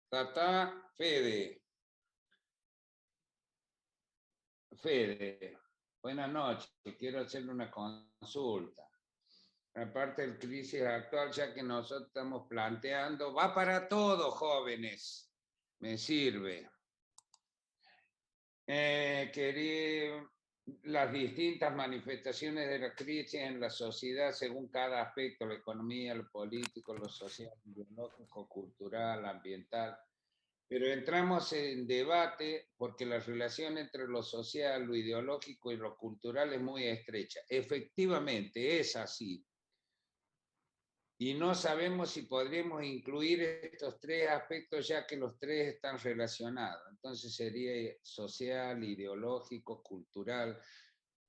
Tata, Fede, buenas noches. Quiero hacerle una consulta. Aparte del crisis actual, ya que nosotros estamos planteando, va para todos, jóvenes. Me sirve. Quería las distintas manifestaciones de la crisis en la sociedad según cada aspecto, la economía, lo político, lo social, lo biológico, cultural, ambiental. Pero entramos en debate porque la relación entre lo social, lo ideológico y lo cultural es muy estrecha. Efectivamente, es así. Y no sabemos si podríamos incluir estos tres aspectos ya que los tres están relacionados. Entonces sería social, ideológico, cultural,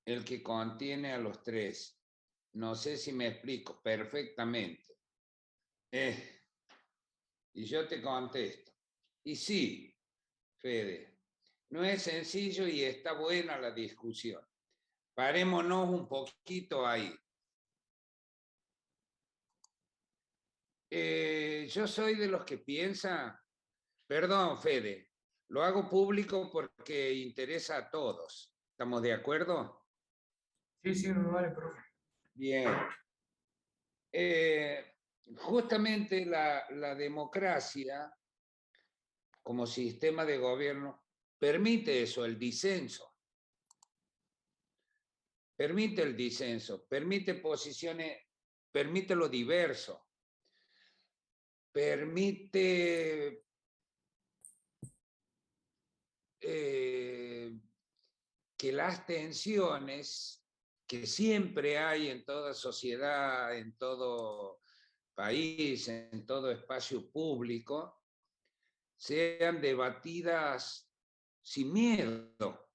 el que contiene a los tres. No sé si me explico perfectamente. Y yo te contesto. Y sí, Fede, no es sencillo y está buena la discusión. Parémonos un poquito ahí. Yo soy de los que piensa, perdón, Fede, lo hago público porque interesa a todos. ¿Estamos de acuerdo? Sí, sí, no vale, profe. Bien. Justamente la democracia como sistema de gobierno permite eso, el disenso. Permite el disenso, permite posiciones, permite lo diverso, permite que las tensiones que siempre hay en toda sociedad, en todo país, en todo espacio público, sean debatidas sin miedo.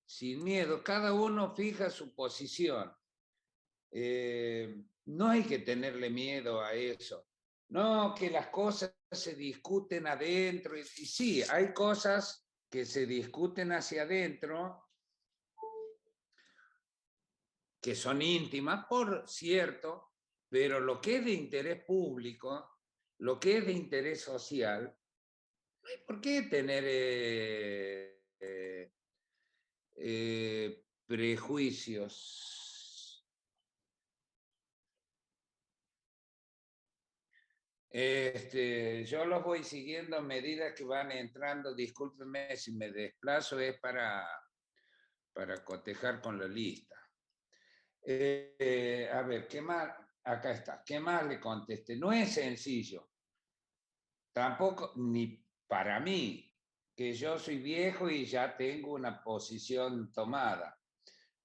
Sin miedo, cada uno fija su posición. No hay que tenerle miedo a eso. No, que las cosas se discuten adentro. Y sí, hay cosas que se discuten hacia adentro, que son íntimas, por cierto, pero lo que es de interés público, lo que es de interés social, no hay por qué tener prejuicios. Yo los voy siguiendo a medida que van entrando. Discúlpenme si me desplazo, es para cotejar con la lista. A ver, ¿qué más? Acá está. ¿Qué más le contesté? No es sencillo. Tampoco, ni para mí, que yo soy viejo y ya tengo una posición tomada.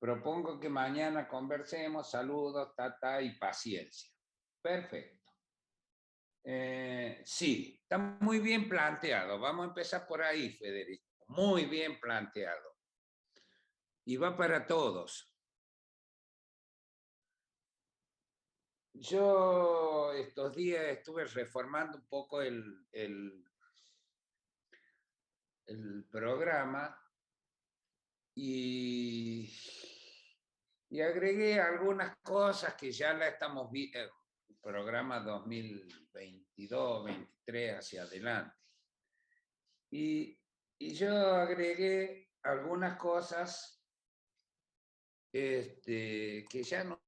Propongo que mañana conversemos, saludos, tata y paciencia. Perfecto. Sí, está muy bien planteado. Vamos a empezar por ahí, Federico. Muy bien planteado. Y va para todos. Yo estos días estuve reformando un poco el programa y, y agregué algunas cosas que ya la estamos viendo. Programa 2022, 23 hacia adelante. Y yo agregué algunas cosas que ya no,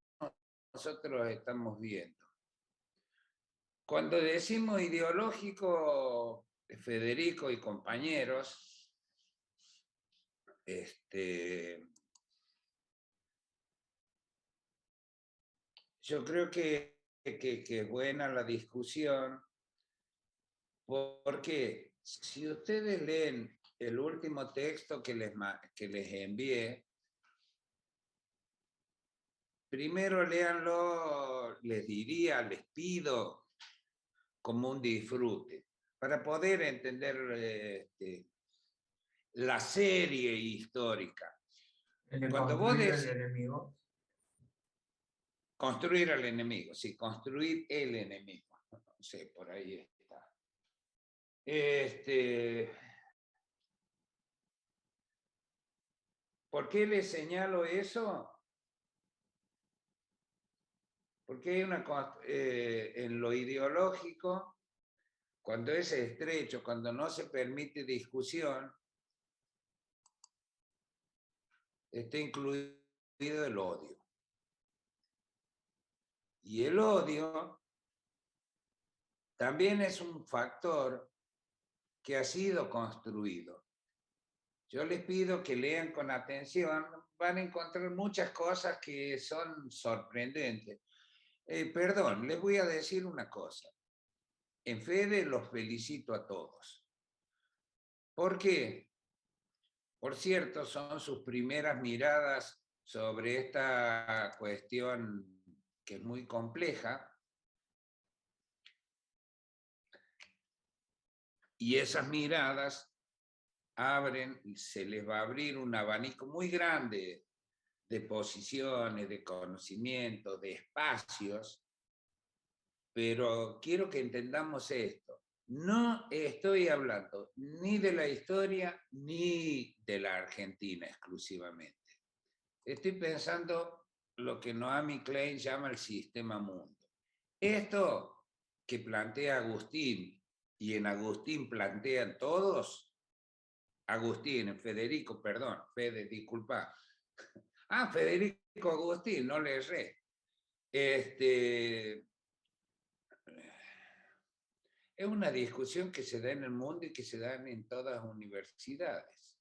nosotros estamos viendo. Cuando decimos ideológico, Federico y compañeros, yo creo que es buena la discusión, porque si ustedes leen el último texto que les envié, primero léanlo, les diría, les pido, como un disfrute, para poder entender la serie histórica. El de Cuando vos construir el decís enemigo. construir al enemigo, sí, construir el enemigo, no sé, por ahí está. ¿Por qué les señalo eso? Porque hay en lo ideológico cuando es estrecho, cuando no se permite discusión, está incluido el odio. Y el odio también es un factor que ha sido construido. Yo les pido que lean con atención, van a encontrar muchas cosas que son sorprendentes. Perdón, les voy a decir una cosa. En Fede los felicito a todos. ¿Por qué? Por cierto, son sus primeras miradas sobre esta cuestión que es muy compleja. Y esas miradas abren, se les va a abrir un abanico muy grande de posiciones, de conocimientos, de espacios, pero quiero que entendamos esto. No estoy hablando ni de la historia ni de la Argentina exclusivamente. Estoy pensando lo que Noami Klein llama el sistema mundo. Esto que plantea Agustín, y en Agustín plantean todos, Agustín, Federico, perdón, Fede, disculpa. Federico Agustín, no le erré. Es una discusión que se da en el mundo y que se da en todas las universidades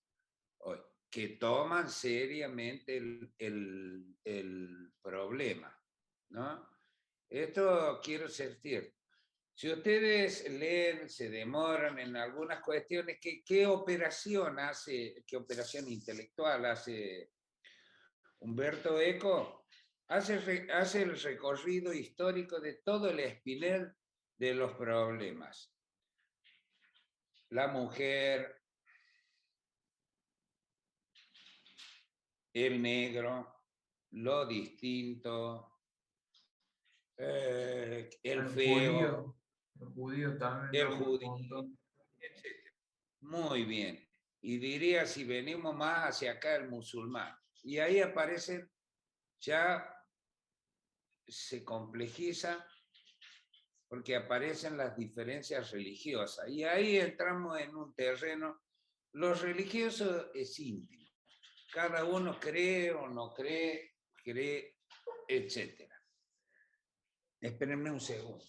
hoy, que toman seriamente el problema, ¿no? Esto quiero ser cierto. Si ustedes leen, se demoran en algunas cuestiones, ¿qué operación hace, qué operación intelectual hace Humberto Eco? Hace el recorrido histórico de todo el espinel de los problemas. La mujer, el negro, lo distinto, el feo, El judío también el nombra un judío, montón. etc. Muy bien. Y diría, si venimos más hacia acá, el musulmán. Y ahí aparecen, ya se complejiza porque aparecen las diferencias religiosas. Y ahí entramos en un terreno, lo religioso es íntimo. Cada uno cree o no cree, etc. Espérenme un segundo.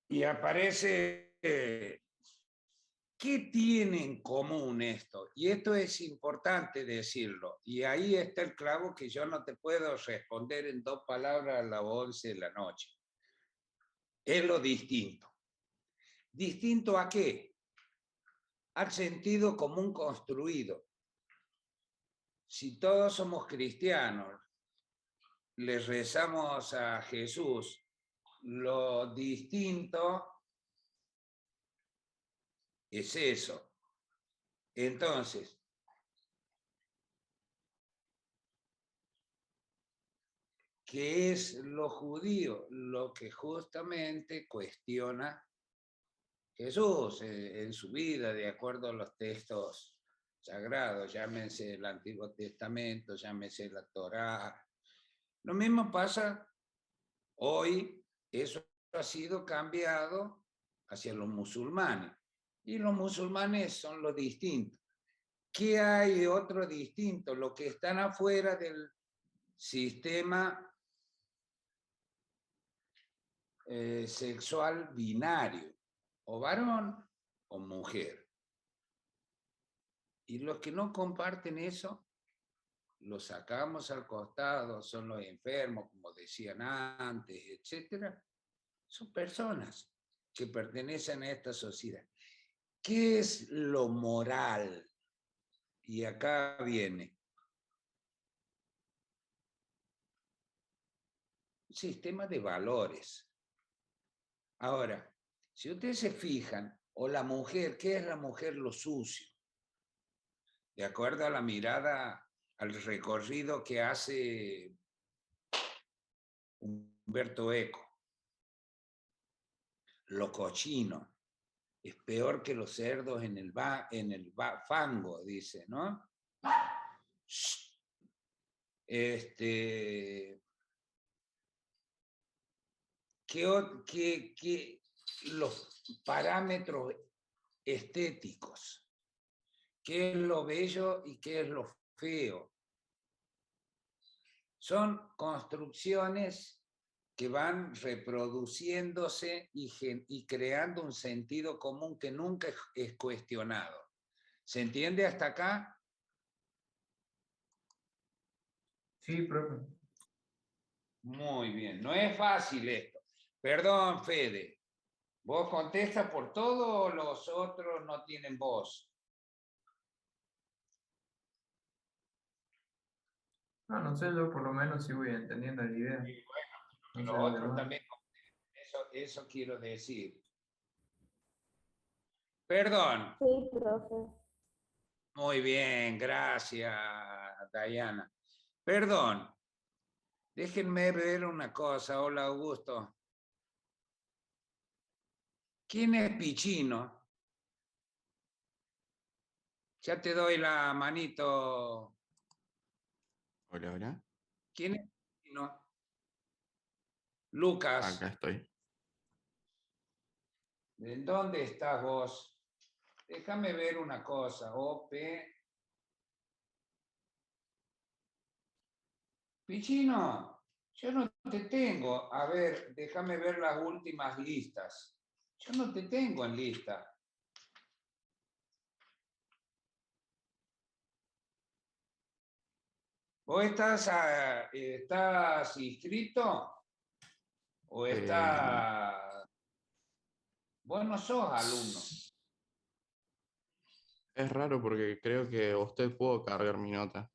Y aparece, ¿qué tiene en común esto? Y esto es importante decirlo. Y ahí está el clavo que yo no te puedo responder en 2 palabras a las 11 de la noche. Es lo distinto. ¿Distinto a qué? Al sentido común construido. Si todos somos cristianos, le rezamos a Jesús, lo distinto es eso. Entonces, ¿qué es lo judío? Lo que justamente cuestiona Jesús en su vida, de acuerdo a los textos sagrados, llámense el Antiguo Testamento, llámese la Torá. Lo mismo pasa hoy, eso ha sido cambiado hacia los musulmanes. Y los musulmanes son los distintos. ¿Qué hay de otro distinto? Los que están afuera del sistema sexual binario, o varón o mujer. Y los que no comparten eso, los sacamos al costado, son los enfermos, como decían antes, etcétera. Son personas que pertenecen a esta sociedad. ¿Qué es lo moral? Y acá viene. 。 . 。 。 。 . 。 . 。 . 。 . 。 . 。 . 。 . 。 . 。 . 。 . 。 . 。 . 。 . 。 . 。 . 。 . 。 。 . 。 . 。 . 。 . 。 . 。 . 。 . 。 . 。 . 。 . sistema de valores. Ahora, si ustedes se fijan, o la mujer, ¿qué es la mujer? Lo sucio. De acuerdo a la mirada, al recorrido que hace Humberto Eco. Lo cochino es peor que los cerdos en el fango, dice, ¿no? Que los parámetros estéticos, qué es lo bello y qué es lo feo. Son construcciones que van reproduciéndose y creando un sentido común que nunca es cuestionado. ¿Se entiende hasta acá? Sí, profe. Muy bien, no es fácil esto. Perdón, Fede. ¿Vos contestas por todo o los otros no tienen voz? No sé, yo por lo menos sí voy entendiendo la idea. Y bueno, No sé, los los otros demás. también. Eso quiero decir. Perdón. Sí, profe. Muy bien, gracias, Dayana. Perdón, déjenme ver una cosa. Hola, Augusto. ¿Quién es Pichino? Ya te doy la manito. Hola, hola. ¿Quién es Pichino? Lucas. Acá estoy. ¿En dónde estás vos? Déjame ver una cosa. OP. Pichino, yo no te tengo. A ver, déjame ver las últimas listas. Yo no te tengo en lista. ¿Vos estás inscrito? ¿O estás...? Vos no sos alumno. Es raro porque creo que usted pudo cargar mi nota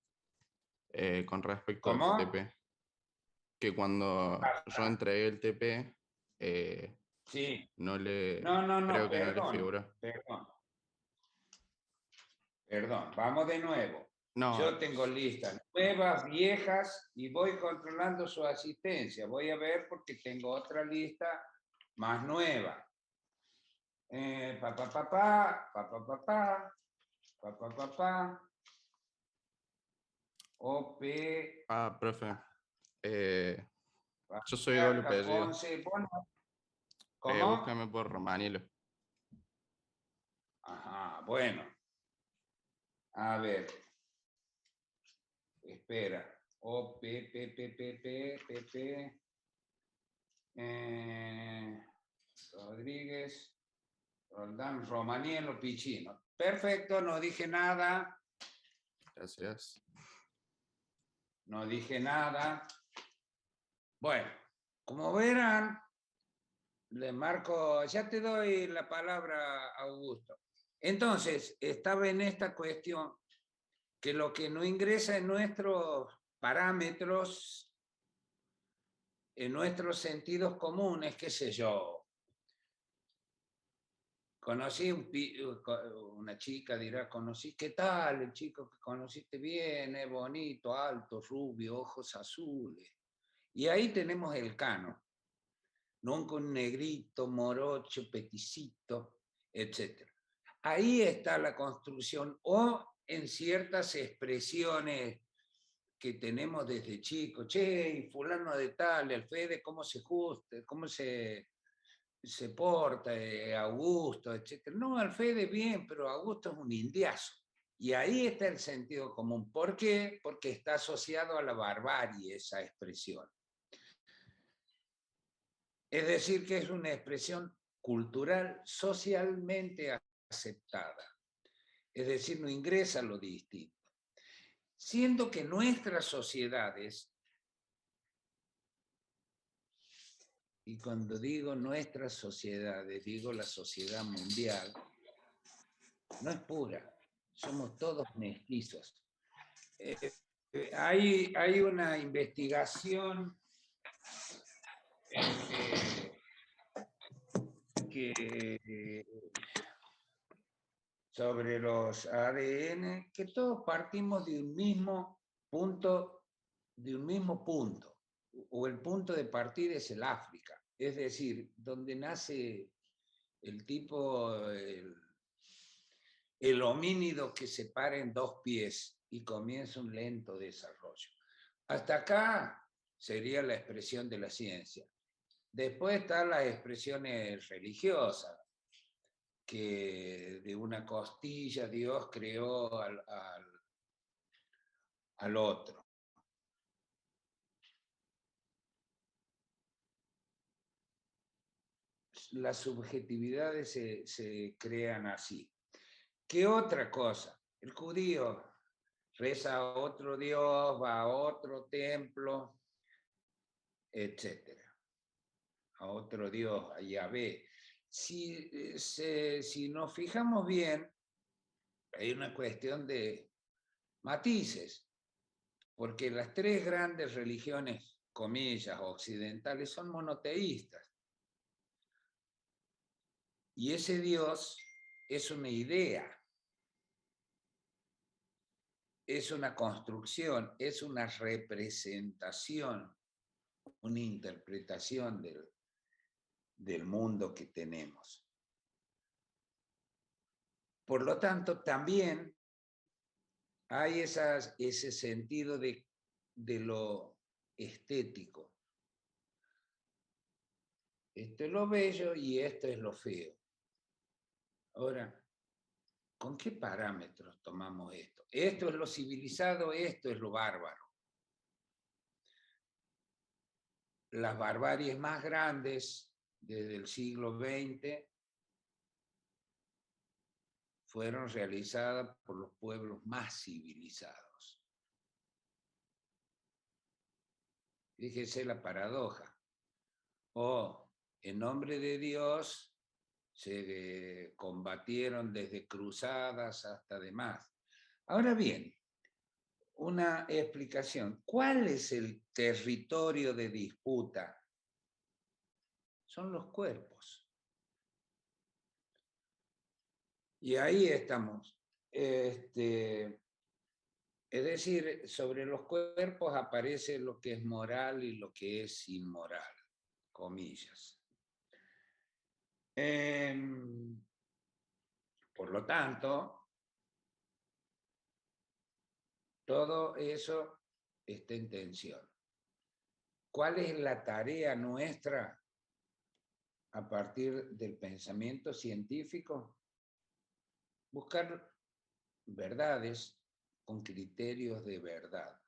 con respecto al ¿Cómo? TP. Que cuando yo entregué el TP, Sí. no le, No, creo que no le perdón. figuró. Perdón, vamos de nuevo. No, Yo tengo listas nuevas, viejas, y voy controlando su asistencia. Voy a ver porque tengo otra lista más nueva. OP. profe. Yo soy doble apellido. Ponce, bueno, ¿cómo? Búscame por Romanielo. Ajá, bueno. A ver. Espera. O, P, P, P, P, P, P, P. Rodríguez, Roldán, Romanielo, Pichino. Perfecto, no dije nada. Gracias. No dije nada. Bueno, como verán, le marco, ya te doy la palabra, Augusto. Entonces, estaba en esta cuestión que lo que no ingresa en nuestros parámetros, en nuestros sentidos comunes, qué sé yo. Conocí una chica, dirá, conocí, ¿qué tal? El chico que conociste bien, es bonito, alto, rubio, ojos azules. Y ahí tenemos el cano. Nunca un negrito, morocho, peticito, etc. Ahí está la construcción, o en ciertas expresiones que tenemos desde chico, che, y fulano de tal, el Fede, cómo se ajusta, cómo se porta, Augusto, etc. No, el Fede bien, pero Augusto es un indiazo. Y ahí está el sentido común. ¿Por qué? Porque está asociado a la barbarie esa expresión. Es decir, que es una expresión cultural socialmente aceptada. Es decir, no ingresa lo distinto. Siendo que nuestras sociedades, y cuando digo nuestras sociedades, digo la sociedad mundial, no es pura, somos todos mestizos. Hay una investigación que sobre los ADN, que todos partimos de un mismo punto, o el punto de partida es el África, es decir, donde nace el tipo, el homínido que se para en dos pies y comienza un lento desarrollo. Hasta acá sería la expresión de la ciencia. Después están las expresiones religiosas, que de una costilla Dios creó al otro. Las subjetividades se crean así. ¿Qué otra cosa? El judío reza a otro Dios, va a otro templo, etcétera, a otro Dios, a Yahvé. Si nos fijamos bien, hay una cuestión de matices, porque las tres grandes religiones, comillas, occidentales, son monoteístas. Y ese Dios es una idea, es una construcción, es una representación, una interpretación del mundo que tenemos. Por lo tanto, también hay ese sentido de lo estético. Esto es lo bello y esto es lo feo. Ahora, ¿con qué parámetros tomamos esto? Esto es lo civilizado, esto es lo bárbaro. Las barbaries más grandes desde el siglo XX fueron realizadas por los pueblos más civilizados. Fíjese la paradoja. En nombre de Dios se combatieron desde cruzadas hasta demás. Ahora bien, una explicación. ¿Cuál es el territorio de disputa? Son los cuerpos. Y ahí estamos. Es decir, sobre los cuerpos aparece lo que es moral y lo que es inmoral, comillas. Por lo tanto, todo eso está en tensión. ¿Cuál es la tarea nuestra a partir del pensamiento científico? Buscar verdades con criterios de verdad,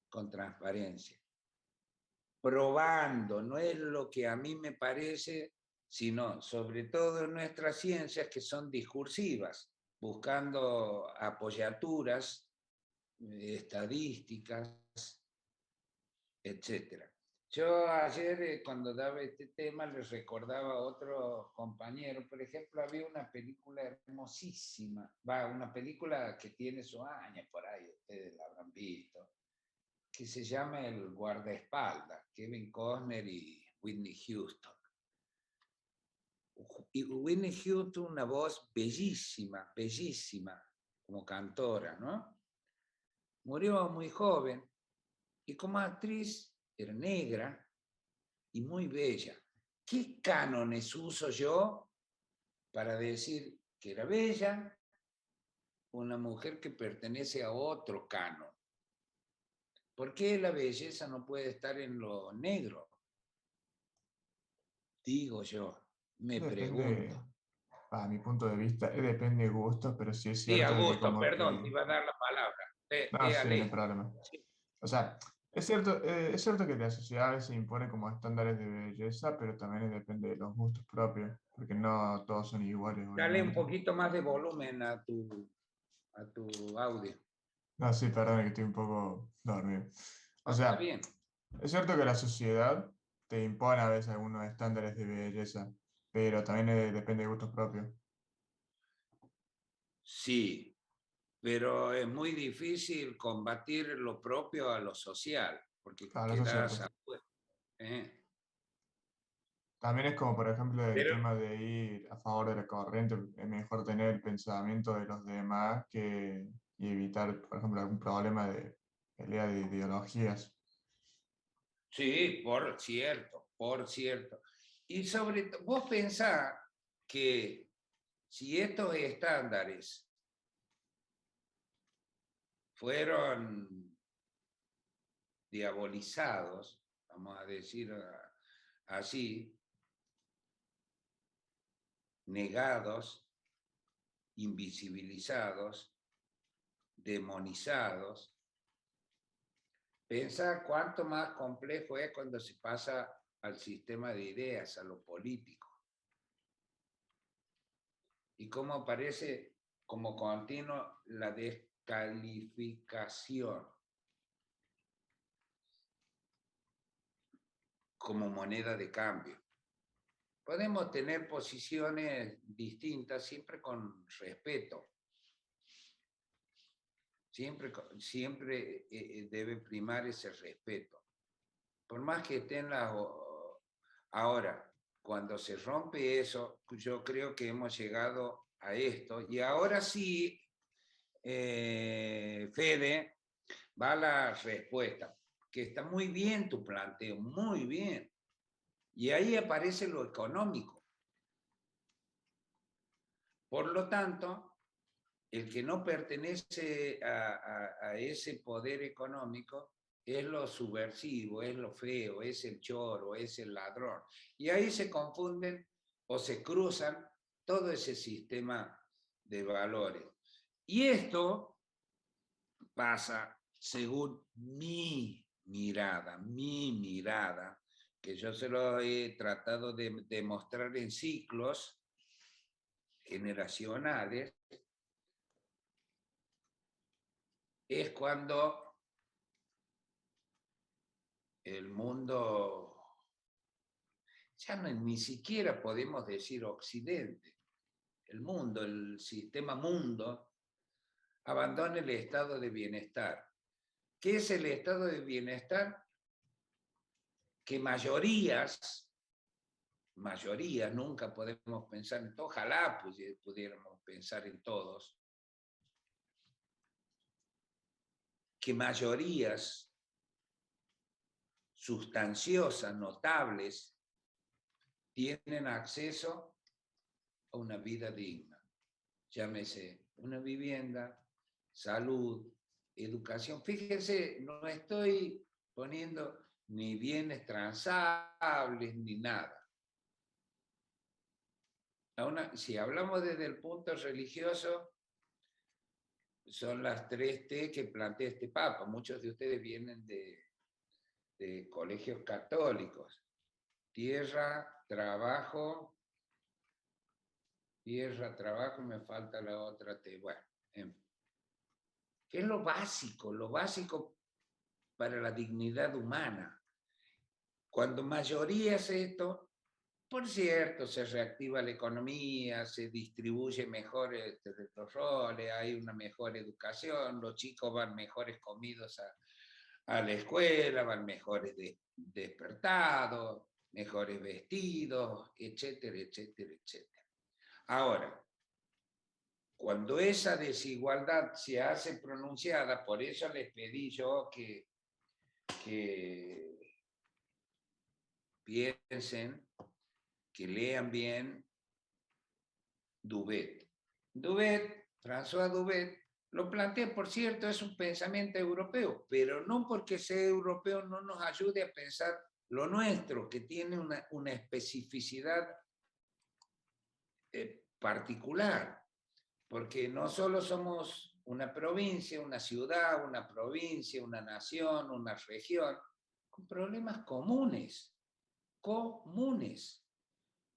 con transparencia, probando, no es lo que a mí me parece, sino sobre todo en nuestras ciencias que son discursivas, buscando apoyaturas, estadísticas, etc. Yo ayer, cuando daba este tema, les recordaba a otro compañero, por ejemplo, había una película hermosísima, una película que tiene sus años por ahí, ustedes la habrán visto, que se llama El guardaespaldas, Kevin Costner y Whitney Houston. Y Whitney Houston, una voz bellísima, bellísima, como cantora, ¿no? Murió muy joven y como actriz era negra y muy bella. ¿Qué cánones uso yo para decir que era bella? Una mujer que pertenece a otro canon. ¿Por qué la belleza no puede estar en lo negro? Digo yo, me Depende, pregunto. a mi punto de vista, depende de gustos, pero sí es Sí, cierto de que Augusto, como perdón, te que... iba a dar la palabra. No, sí, no hay Léale. problema. Sí. O sea, es cierto que la sociedad a veces impone como estándares de belleza, pero también depende de los gustos propios, porque no todos son iguales, Dale un obviamente. poquito más de volumen a tu audio. No, sí, perdón, que estoy un poco dormido. O No, está sea, bien. es cierto que la sociedad te impone a veces algunos estándares de belleza, pero también depende de gustos propios. Sí, pero es muy difícil combatir lo propio a lo social, porque Claro, eso es quedas cierto. afuera. ¿eh? También es como, por ejemplo, el Pero tema de ir a favor de la corriente, es mejor tener el pensamiento de los demás y evitar, por ejemplo, algún problema de pelea de ideologías. sí, por cierto, por cierto. Y sobre todo, vos pensás que si estos estándares fueron diabolizados, vamos a decir así, negados, invisibilizados, demonizados, pensá cuánto más complejo es cuando se pasa al sistema de ideas, a lo político. Y cómo aparece como continuo la descalificación como moneda de cambio. Podemos tener posiciones distintas siempre con respeto. Siempre debe primar ese respeto. Por más que estén las... Ahora, cuando se rompe eso, yo creo que hemos llegado a esto. Y ahora sí, Fede, va la respuesta, que está muy bien tu planteo, muy bien. Y ahí aparece lo económico. Por lo tanto, el que no pertenece a ese poder económico es lo subversivo, es lo feo, es el choro, es el ladrón. Y ahí se confunden o se cruzan todo ese sistema de valores. Y esto pasa según mi mirada, que yo se lo he tratado de demostrar en ciclos generacionales, es cuando el mundo, ya no, ni siquiera podemos decir Occidente, el mundo, el sistema mundo, abandona el estado de bienestar. ¿Qué es el estado de bienestar? Que mayorías, nunca podemos pensar en todo, ojalá pudiéramos pensar en todos, que mayorías sustanciosas, notables, tienen acceso a una vida digna. Llámese una vivienda, salud, educación. Fíjense, no estoy poniendo ni bienes transables ni nada. Si hablamos desde el punto religioso, son las 3 T que plantea este Papa. Muchos de ustedes vienen de colegios católicos. Tierra, trabajo, me falta la otra T. Bueno, ¿qué es lo básico para la dignidad humana? Cuando mayoría es esto, por cierto, se reactiva la economía, se distribuye mejor los roles, hay una mejor educación, los chicos van mejores comidos a la escuela, van mejores despertados, mejores vestidos, etcétera, etcétera, etcétera. Ahora, cuando esa desigualdad se hace pronunciada, por eso les pedí yo que piensen, que lean bien Dubet. François Dubet, lo plantea, por cierto, es un pensamiento europeo, pero no porque sea europeo no nos ayude a pensar lo nuestro, que tiene una especificidad particular, porque no solo somos una provincia, una ciudad, una provincia, una nación, una región, con problemas comunes.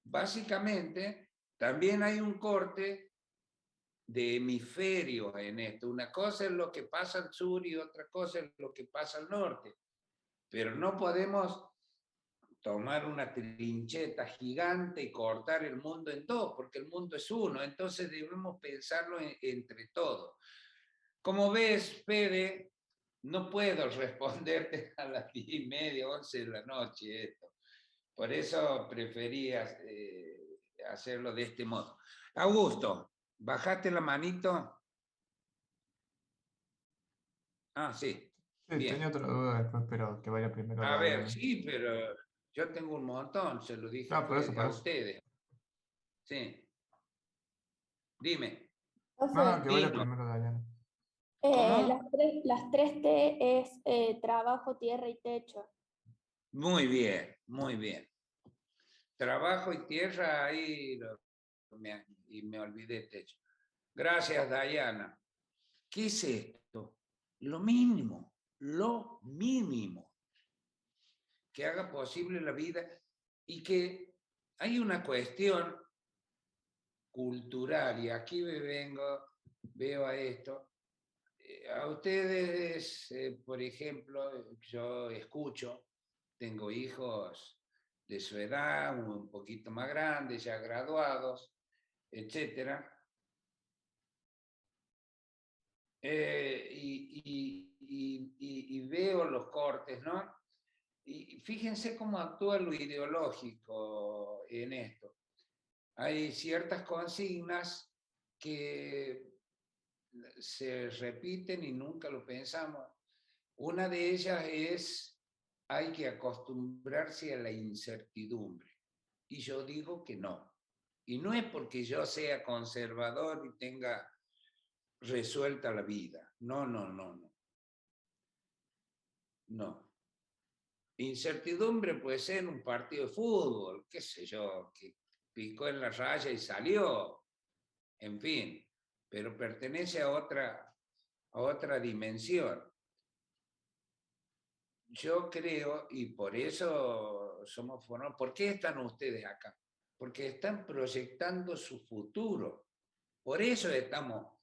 Básicamente, también hay un corte de hemisferios en esto. Una cosa es lo que pasa al sur y otra cosa es lo que pasa al norte. Pero no podemos tomar una trincheta gigante y cortar el mundo en dos, porque el mundo es uno. Entonces debemos pensarlo entre todos. Como ves, Fede, no puedo responderte a las 10:30, 11 de la noche esto. Por eso prefería hacerlo de este modo. Augusto, ¿bajaste la manito? Ah, sí. Sí, tenía Bien. otra duda después, pero que vaya primero A ver, Dayana. sí, pero yo tengo un montón, se lo dije No, por eso, por a eso. ustedes. Sí. Dime. No, no, Profe, que vaya Dino. primero Dayana. ¿Cómo? las tres T es trabajo, tierra y techo. Muy bien, muy bien. Trabajo y tierra, ahí y me olvidé techo. Gracias, Dayana. ¿Qué es esto? Lo mínimo que haga posible la vida y que hay una cuestión cultural, y aquí veo a esto. A ustedes, por ejemplo, yo escucho, tengo hijos de su edad, un poquito más grandes, ya graduados, etcétera. Y veo los cortes, ¿no? Y fíjense cómo actúa lo ideológico en esto. Hay ciertas consignas que se repiten y nunca lo pensamos. Una de ellas es, hay que acostumbrarse a la incertidumbre. Y yo digo que no. Y no es porque yo sea conservador y tenga resuelta la vida. No, no, no, no. No. Incertidumbre puede ser en un partido de fútbol, qué sé yo, que picó en la raya y salió, en fin, pero pertenece a otra dimensión. Yo creo, y por eso somos formados, ¿por qué están ustedes acá? Porque están proyectando su futuro. Por eso estamos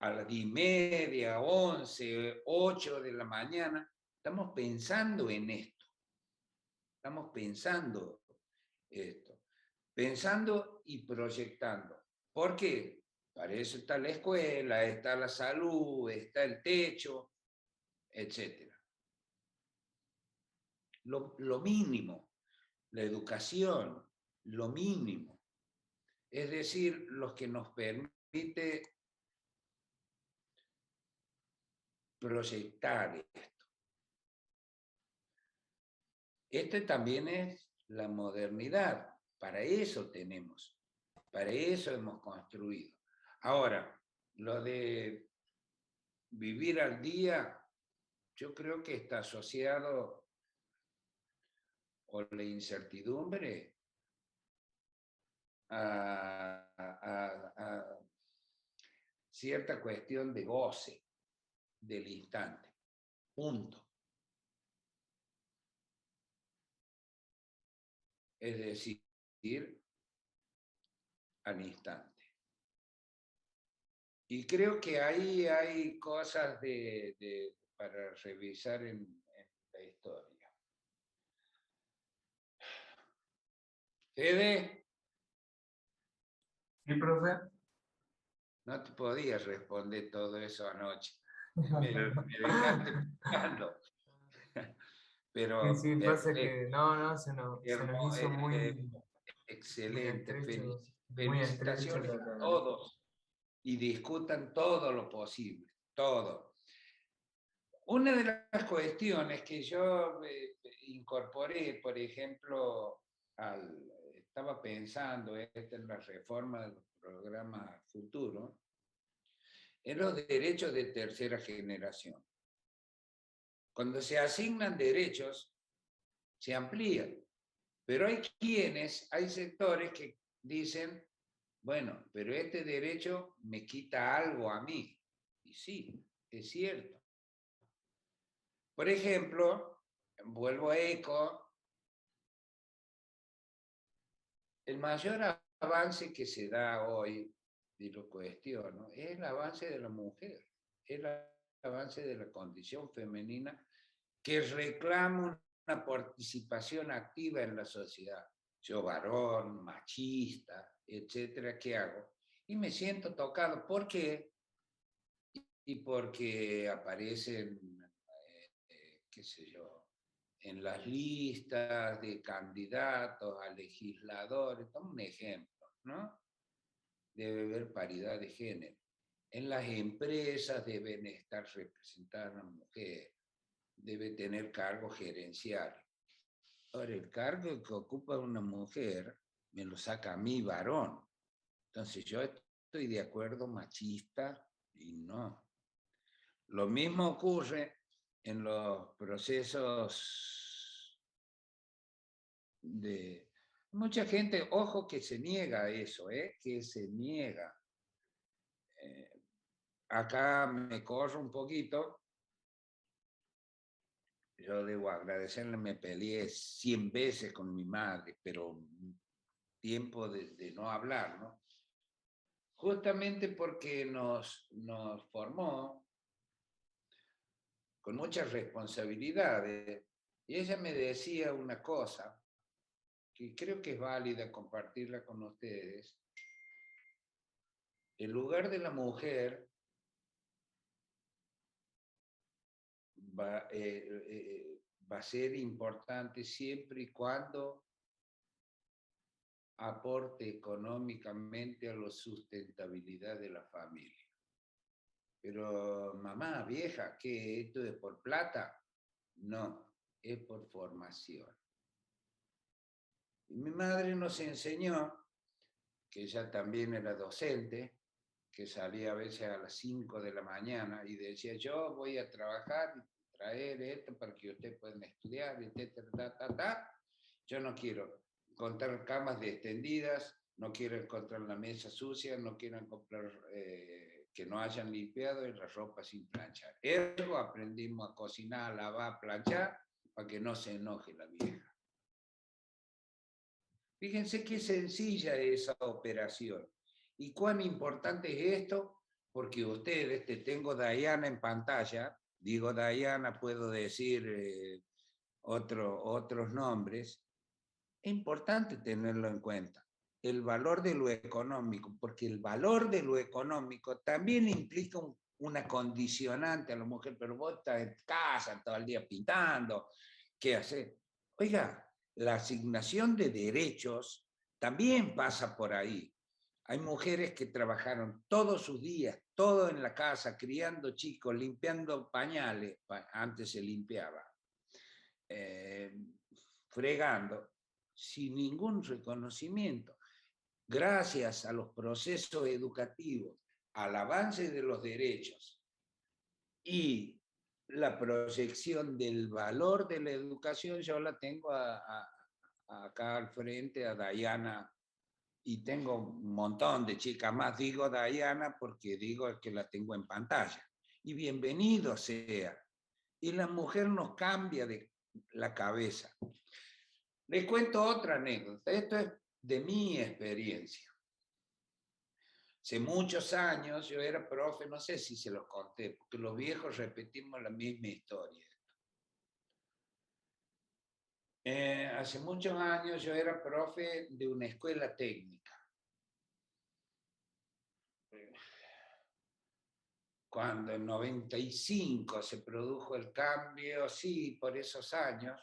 a las 10:30, 11, 8 de la mañana, estamos pensando en esto. Estamos pensando esto. Pensando y proyectando. ¿Por qué? Para eso está la escuela, está la salud, está el techo, etc. Lo mínimo, la educación, lo mínimo. Es decir, lo que nos permite proyectar esto. Este también es la modernidad. Para eso tenemos, para eso hemos construido. Ahora, lo de vivir al día, yo creo que está asociado con la incertidumbre a cierta cuestión de goce del instante. Punto. Es decir, al instante. Y creo que ahí hay cosas para revisar en la historia. Fede, Sí, profe. no te podías responder todo eso anoche. Me dejaste pensando. Pero Sí, pasa perfecto. que no, se nos hizo muy Excelente. estrecho, muy estrecho Felicitaciones a todos y discutan todo lo posible, todo. Una de las cuestiones que yo incorporé, por ejemplo, estaba pensando en la reforma de los programas futuros, en los derechos de tercera generación. Cuando se asignan derechos, se amplían. Pero hay sectores que dicen, bueno, pero este derecho me quita algo a mí. Y sí, es cierto. Por ejemplo, vuelvo a ECO, el mayor avance que se da hoy, y lo cuestiono, es el avance de la mujer, es el avance de la condición femenina que reclama una participación activa en la sociedad. Yo varón, machista, etcétera, ¿qué hago? Y me siento tocado. ¿Por qué? y porque aparecen, qué sé yo, en las listas de candidatos a legisladores, toma un ejemplo, ¿no? Debe haber paridad de género. En las empresas deben estar representadas las mujeres, debe tener cargo gerencial. Ahora, el cargo que ocupa una mujer me lo saca a mí, varón. Entonces yo estoy de acuerdo, machista, y no. Lo mismo ocurre en los procesos de... Mucha gente, ojo, que se niega a eso, que se niega. Acá me corro un poquito. Yo debo agradecerle, me peleé 100 veces con mi madre, pero tiempo de no hablar, ¿no? Justamente porque nos formó con muchas responsabilidades. Y ella me decía una cosa que creo que es válida compartirla con ustedes. El lugar de la mujer va a ser importante siempre y cuando aporte económicamente a la sustentabilidad de la familia. Pero mamá, vieja, ¿qué esto es por plata? No, es por formación. Y mi madre nos enseñó, que ella también era docente, que salía a veces a las 5 de la mañana y decía, yo voy a trabajar y traer esto para que ustedes puedan estudiar, etcétera, Yo no quiero encontrar camas extendidas, no quiero encontrar la mesa sucia, no quiero encontrar que no hayan limpiado y la ropa sin planchar. Ergo aprendimos a cocinar, a lavar, a planchar, para que no se enoje la vieja. Fíjense qué sencilla es esa operación. ¿Y cuán importante es esto? Porque ustedes, te tengo Diana en pantalla, digo Diana, puedo decir otros nombres, es importante tenerlo en cuenta. El valor de lo económico, porque el valor de lo económico también implica una condicionante a la mujer, pero vos estás en casa todo el día pintando, ¿qué haces? Oiga, la asignación de derechos también pasa por ahí. Hay mujeres que trabajaron todos sus días, todo en la casa, criando chicos, limpiando pañales, antes se limpiaba, fregando, sin ningún reconocimiento. Gracias a los procesos educativos, al avance de los derechos y la proyección del valor de la educación, yo la tengo acá al frente a Diana, y tengo un montón de chicas más, digo Diana porque digo que la tengo en pantalla. Y bienvenido sea. Y la mujer nos cambia de la cabeza. Les cuento otra anécdota. Esto es de mi experiencia. Hace muchos años yo era profe, no sé si se los conté, porque los viejos repetimos la misma historia. Hace muchos años yo era profe de una escuela técnica. Cuando en 95 se produjo el cambio, sí, por esos años,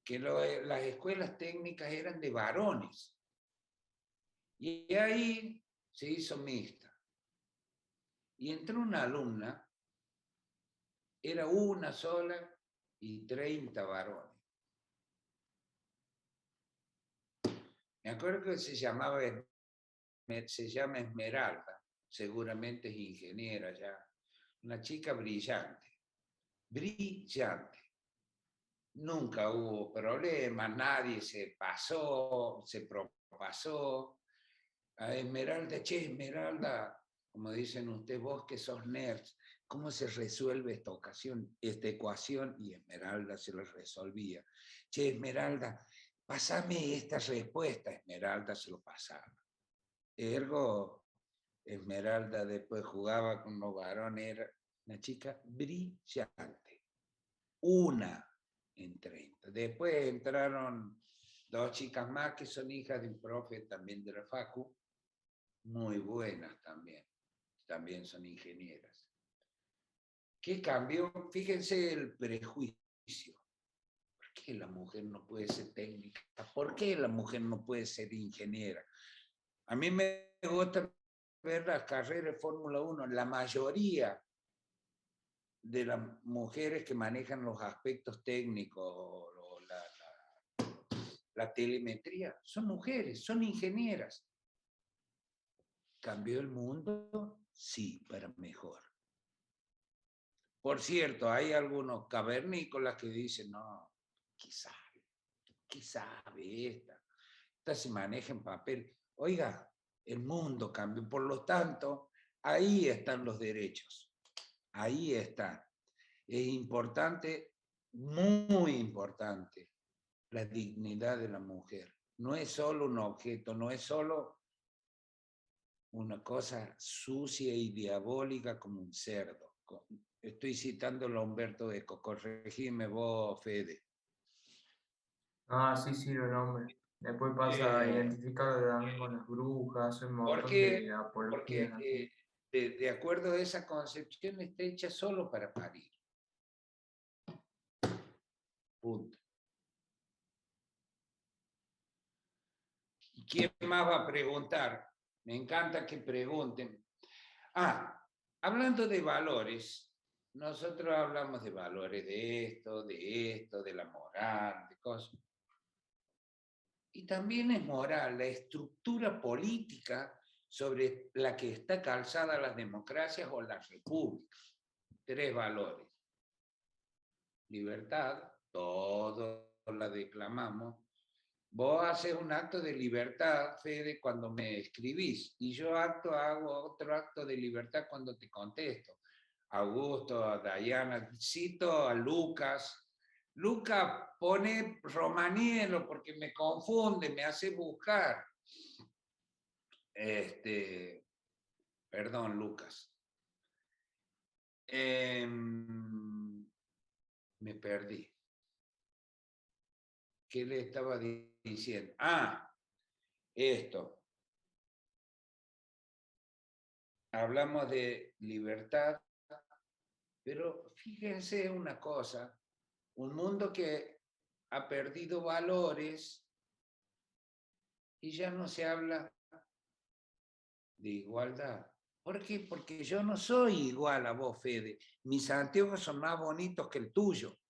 que las escuelas técnicas eran de varones. Y ahí se hizo mixta. Y entró una alumna, era una sola y 30 varones. Me acuerdo que se llama Esmeralda, seguramente es ingeniera ya, una chica brillante, brillante. Nunca hubo problemas, nadie se pasó, se propasó. A Esmeralda, che, Esmeralda, como dicen ustedes, vos que sos nerds, ¿cómo se resuelve esta ecuación? Y Esmeralda se lo resolvía. Che, Esmeralda, pasame esta respuesta. Esmeralda se lo pasaba. Ergo, Esmeralda después jugaba con los varones, era una chica brillante. Una en 30. Después entraron 2 chicas más que son hijas de un profe también de la Facu, muy buenas también. también son ingenieras. ¿Qué cambió? Fíjense el prejuicio. ¿Por qué la mujer no puede ser técnica? ¿Por qué la mujer no puede ser ingeniera? A mí me gusta ver las carreras de Fórmula 1. La mayoría de las mujeres que manejan los aspectos técnicos, la telemetría, son mujeres, son ingenieras. ¿Cambió el mundo? Sí, para mejor. Por cierto, hay algunos cavernícolas que dicen, no, ¿qué sabe esta? Esta se maneja en papel. Oiga, el mundo cambió, por lo tanto, ahí están los derechos. Ahí está. Es importante, muy importante, la dignidad de la mujer. No es solo un objeto, no es solo una cosa sucia y diabólica como un cerdo. Estoy citando a Humberto Eco, corregime vos, Fede. Ah, sí, sí, lo nombre. Después pasa a identificarlo también con las brujas, un montón de apologías. Porque de acuerdo a esa concepción está hecha solo para parir. Punto. ¿Y quién más va a preguntar? Me encanta que pregunten. Hablando de valores, nosotros hablamos de valores de esto, de la moral, de cosas. Y también es moral la estructura política sobre la que está calzada las democracias o las repúblicas. 3 valores. Libertad, todos la declamamos. Vos haces un acto de libertad, Fede, cuando me escribís, y yo hago otro acto de libertad cuando te contesto. Augusto, a Dayana, cito a Lucas. Lucas pone Romanielo porque me confunde, me hace buscar. Perdón, Lucas. Me perdí. ¿Qué le estaba diciendo? Esto. Hablamos de libertad, pero fíjense una cosa, un mundo que ha perdido valores y ya no se habla de igualdad. ¿Por qué? Porque yo no soy igual a vos, Fede. Mis anteojos son más bonitos que el tuyo.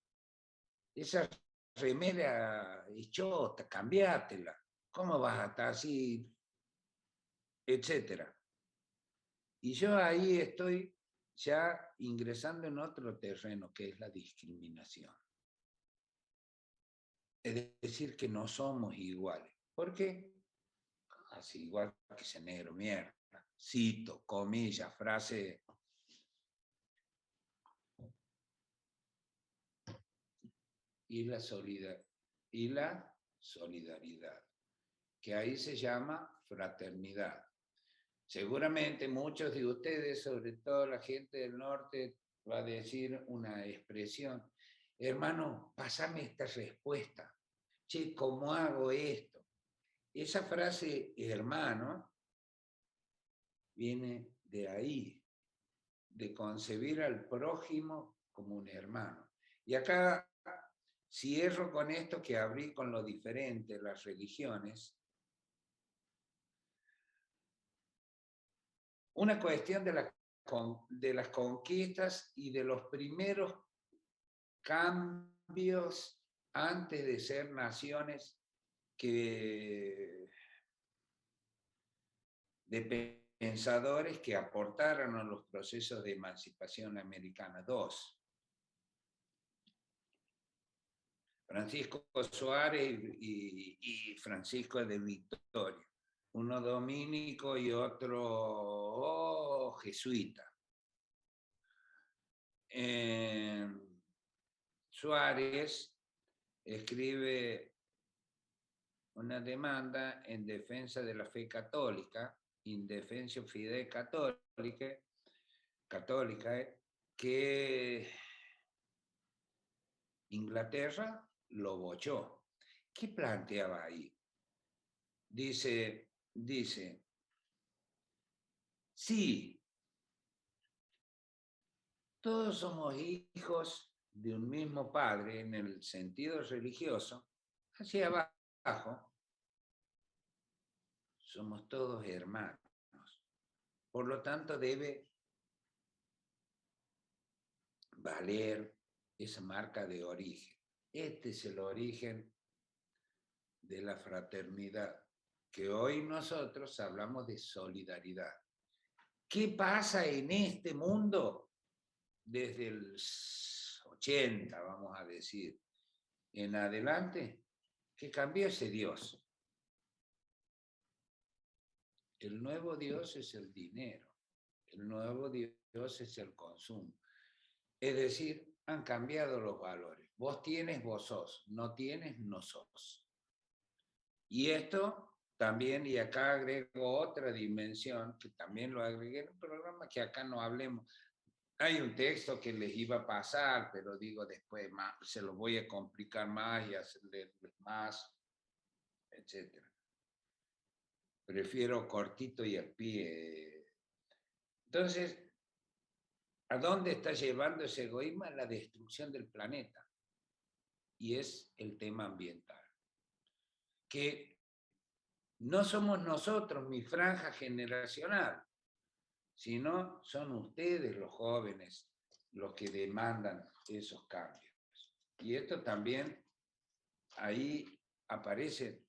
Esa remera es chota, cambiátela. ¿Cómo vas a estar así? Etcétera. Y yo ahí estoy ya ingresando en otro terreno, que es la discriminación. Es decir, que no somos iguales. ¿Por qué? Así igual que ese negro, mierda. Cito, comillas, frase. Y la solidaridad, que ahí se llama fraternidad. Seguramente muchos de ustedes, sobre todo la gente del norte, va a decir una expresión. Hermano, pásame esta respuesta. Che, ¿cómo hago esto? Esa frase, hermano, viene de ahí, de concebir al prójimo como un hermano. Y acá cierro con esto que abrí con lo diferente, las religiones. Una cuestión de las conquistas y de los primeros cambios antes de ser naciones de pensadores que aportaron a los procesos de emancipación americana. 2. Francisco Suárez y Francisco de Victoria. Uno dominico y otro jesuita. Suárez escribe una demanda en defensa de la fe católica, in defensio fidei católica, que Inglaterra lo bochó. ¿Qué planteaba ahí? Dice, sí, todos somos hijos de un mismo padre en el sentido religioso, hacia abajo, somos todos hermanos. Por lo tanto, debe valer esa marca de origen. Este es el origen de la fraternidad, que hoy nosotros hablamos de solidaridad. ¿Qué pasa en este mundo desde el 80, vamos a decir, en adelante? Que cambió ese Dios. El nuevo Dios es el dinero. El nuevo Dios es el consumo. Es decir, han cambiado los valores. Vos tienes, vos sos. No tienes, no sos. Y esto también, y acá agrego otra dimensión, que también lo agregué en un programa que acá no hablemos. Hay un texto que les iba a pasar, pero digo después más, se lo voy a complicar más y hacerle más, etc. Prefiero cortito y al pie. Entonces, ¿a dónde está llevando ese egoísmo? A la destrucción del planeta. Y es el tema ambiental. Que no somos nosotros, mi franja generacional, sino son ustedes los jóvenes los que demandan esos cambios. Y esto también, ahí aparece,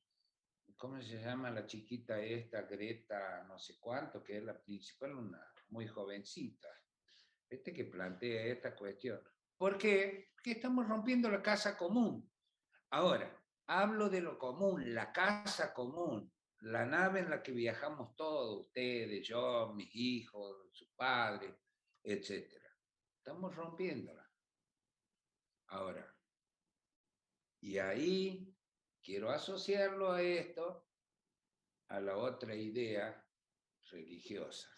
¿cómo se llama la chiquita esta, Greta, no sé cuánto, que es la principal, una muy jovencita, que plantea esta cuestión? ¿Por qué? Porque estamos rompiendo la casa común. Ahora, hablo de lo común, la casa común, la nave en la que viajamos todos, ustedes, yo, mis hijos, su padre, etc. Estamos rompiéndola. Ahora, y ahí quiero asociarlo a esto, a la otra idea religiosa.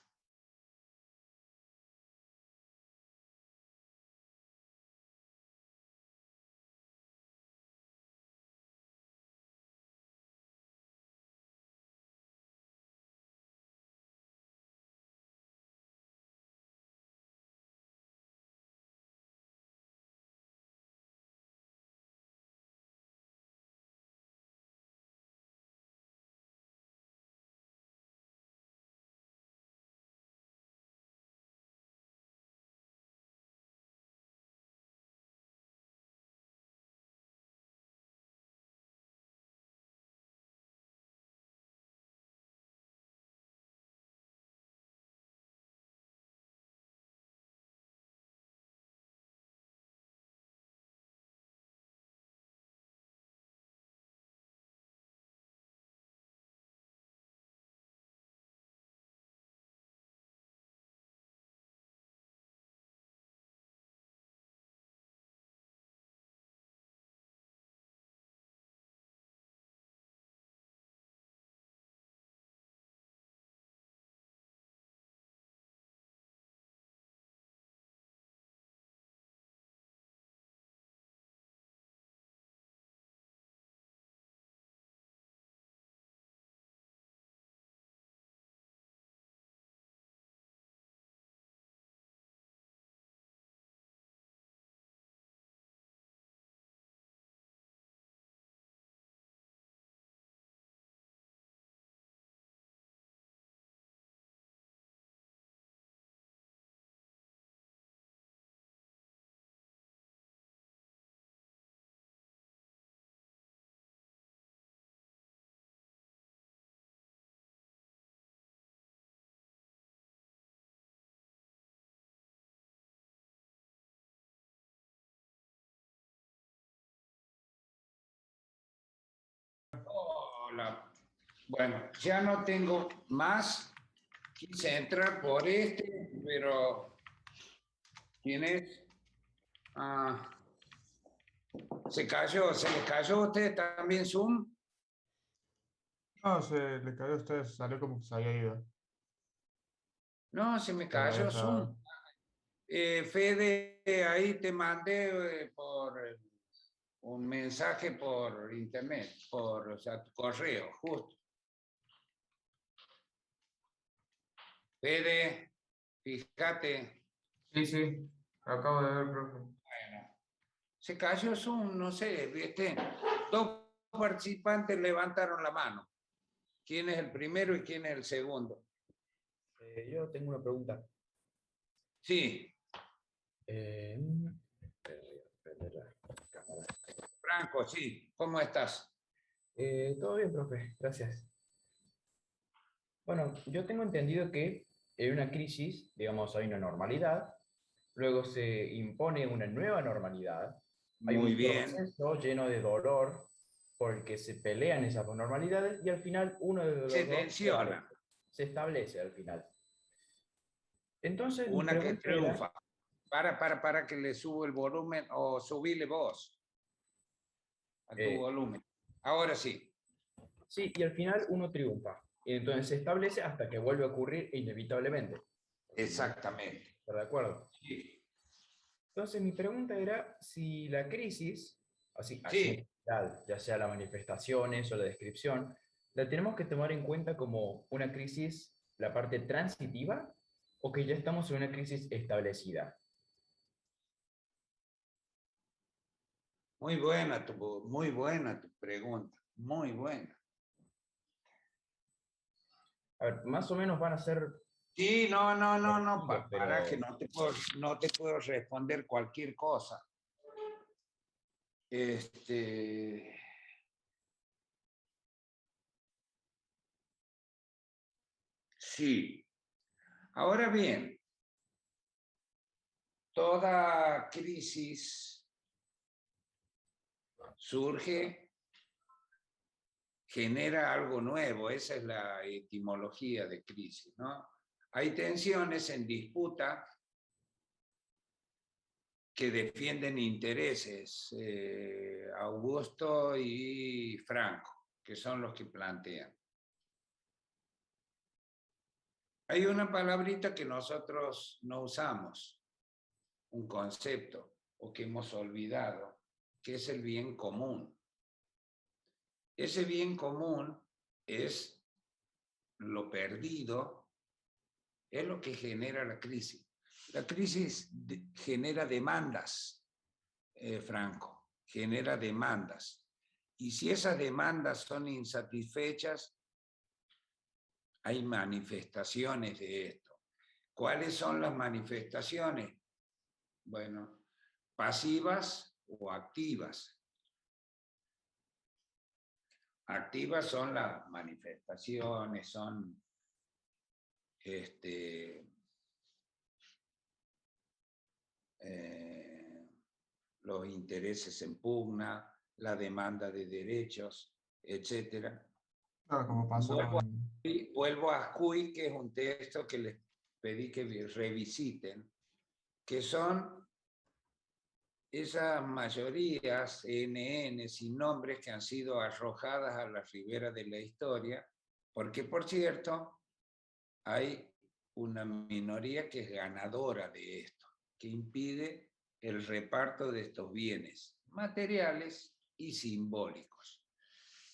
Hola. Bueno, ya no tengo más. Quise entrar por pero ¿quién es? ¿Se cayó? ¿Se les cayó a usted también Zoom? No, se le cayó a usted, salió como que se había ido. No, se me Pero cayó Zoom. eso, Fede, ahí te mandé por un mensaje por internet, o sea, tu correo, justo. Fede, fíjate. Sí, sí, Acabo de ver, profe. Bueno, se cayó Zoom, no sé, ¿viste? Dos participantes levantaron la mano. ¿Quién es el primero y quién es el segundo? Yo tengo una pregunta. Sí, Voy a prender la cámara. Franco, sí. ¿Cómo estás? Todo bien, profe, gracias. Bueno, yo tengo entendido que en una crisis, digamos, hay una normalidad, luego se impone una nueva normalidad, hay Muy un bien. proceso lleno de dolor por el que se pelean esas normalidades y al final uno de los Se dos tensiona. se establece al final. Entonces, mi Una que pregunta era, triunfa. Para que le subo el volumen o subile vos a tu Eh, volumen. Ahora sí. sí, y al final uno triunfa. Y entonces se establece hasta que vuelve a ocurrir inevitablemente. Exactamente. ¿Está de acuerdo? Sí. Entonces, mi pregunta era si la crisis, así en Sí. general, ya sea las manifestaciones o la descripción, la tenemos que tomar en cuenta como una crisis, la parte transitiva, o que ya estamos en una crisis establecida. Muy buena tu pregunta. Muy buena. A ver, más o menos van a ser... Sí, no. pero... Para que no te puedo responder cualquier cosa. Sí. Ahora bien, toda crisis surge, genera algo nuevo. Esa es la etimología de crisis, ¿no? Hay tensiones en disputa que defienden intereses, Augusto y Franco, que son los que plantean. Hay una palabrita que nosotros no usamos, un concepto, o que hemos olvidado, que es el bien común. Ese bien común es lo perdido, es lo que genera la crisis. La crisis genera demandas, Franco, genera demandas. Y si esas demandas son insatisfechas, hay manifestaciones de esto. ¿Cuáles son las manifestaciones? Bueno, pasivas o activas. Activas son las manifestaciones, son los intereses en pugna, la demanda de derechos, etc. Claro, como pasó con... Vuelvo a Cuy, que es un texto que les pedí que revisiten, que son esas mayorías NN sin nombres que han sido arrojadas a la ribera de la historia, porque por cierto, hay una minoría que es ganadora de esto, que impide el reparto de estos bienes materiales y simbólicos.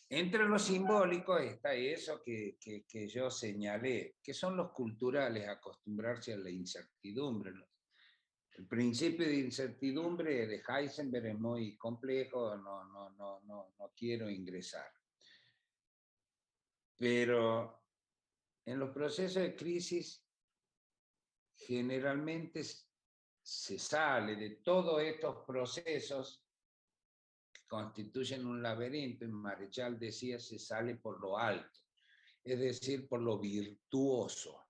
Entre los simbólicos está eso que yo señalé, que son los culturales, acostumbrarse a la incertidumbre. El principio de incertidumbre de Heisenberg es muy complejo, no quiero ingresar. Pero en los procesos de crisis generalmente se sale de todos estos procesos que constituyen un laberinto, y Marechal decía, se sale por lo alto, es decir, por lo virtuoso.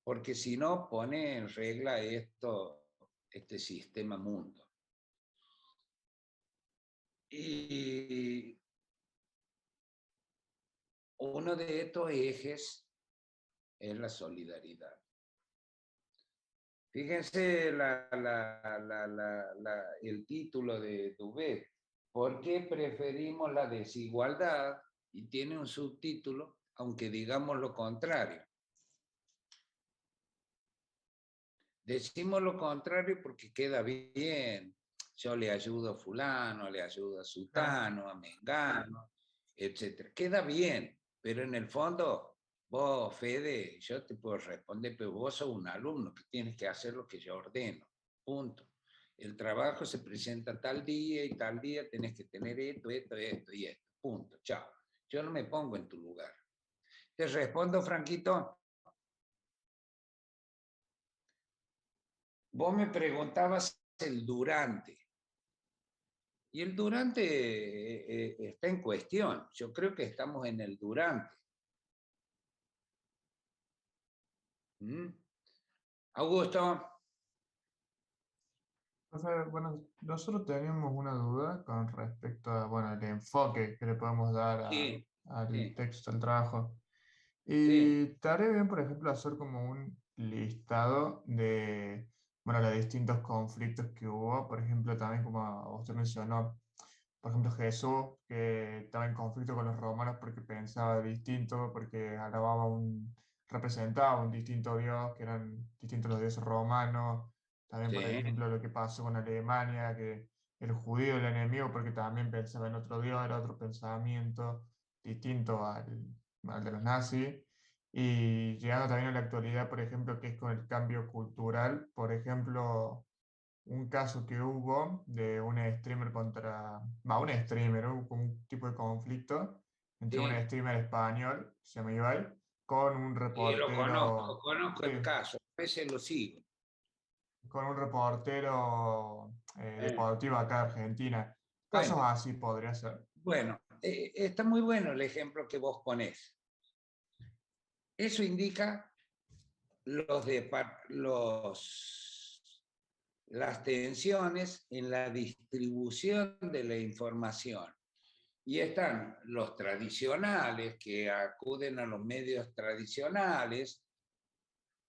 Porque si no, pone en regla este sistema mundo. Y uno de estos ejes es la solidaridad. Fíjense el título de Duvet. ¿Por qué preferimos la desigualdad? Y tiene un subtítulo, aunque digamos lo contrario. Decimos lo contrario porque queda bien. Yo le ayudo a fulano, le ayudo a sutano, a mengano, etc. Queda bien, pero en el fondo, vos, Fede, yo te puedo responder, pero vos sos un alumno que tienes que hacer lo que yo ordeno. punto. El trabajo se presenta tal día y tal día, tenés que tener esto, esto, esto y esto, punto, chao. Yo no me pongo en tu lugar. ¿Te respondo, Franquito? Vos me preguntabas el durante. Y el durante está en cuestión. Yo creo que estamos en el durante. ¿Mm? Augusto. Bueno, nosotros teníamos una duda con respecto a, bueno, el enfoque que le podemos dar Sí, al sí, texto, al trabajo. sí, Y estaría bien, por ejemplo, hacer como un listado de, bueno, los distintos conflictos que hubo. Por ejemplo, también como usted mencionó, por ejemplo, Jesús, que estaba en conflicto con los romanos porque pensaba distinto, porque representaba un distinto dios, que eran distintos los dioses romanos. También, por sí. ejemplo, lo que pasó con Alemania, que el judío era el enemigo porque también pensaba en otro dios, era otro pensamiento distinto al de los nazis. Y llegando también a la actualidad, por ejemplo, que es con el cambio cultural, por ejemplo, un caso que hubo de un streamer un streamer, hubo como un tipo de conflicto entre un Sí, streamer español, que se llama Ibai, con un sí, lo reportero, conozco sí, el caso, a veces lo sigo. con un reportero Eh, deportivo acá de Argentina. Casos bueno, así podría ser. bueno, está muy bueno el ejemplo que vos ponés. Eso indica las tensiones en la distribución de la información. Y están los tradicionales que acuden a los medios tradicionales,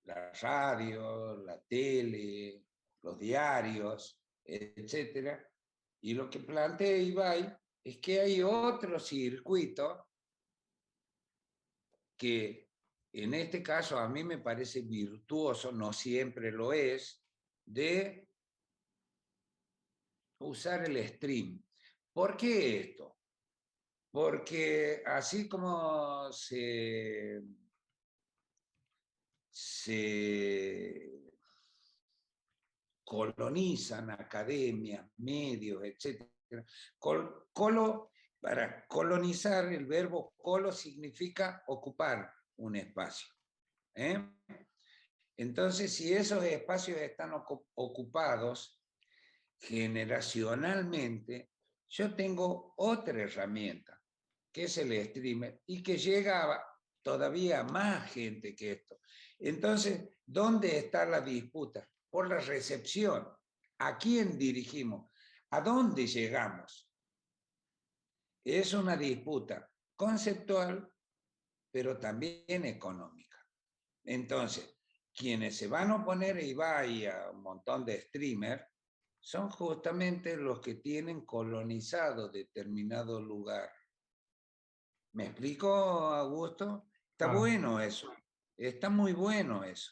la radio, la tele, los diarios, etcétera. Y lo que plantea Ibai es que hay otro circuito que en este caso a mí me parece virtuoso, no siempre lo es, de usar el stream. ¿Por qué esto? Porque así como se colonizan academias, medios, etc. Para colonizar, el verbo colo significa ocupar un espacio. ¿Eh? Entonces, si esos espacios están ocupados generacionalmente, yo tengo otra herramienta, que es el streamer, y que llega a todavía más gente que esto. Entonces, ¿dónde está la disputa? Por la recepción. ¿A quién dirigimos? ¿A dónde llegamos? Es una disputa conceptual, pero también económica. Entonces, quienes se van a oponer a Ibai y a un montón de streamers son justamente los que tienen colonizado determinado lugar. ¿Me explico, Augusto? Está Claro, bueno eso. Está muy bueno eso.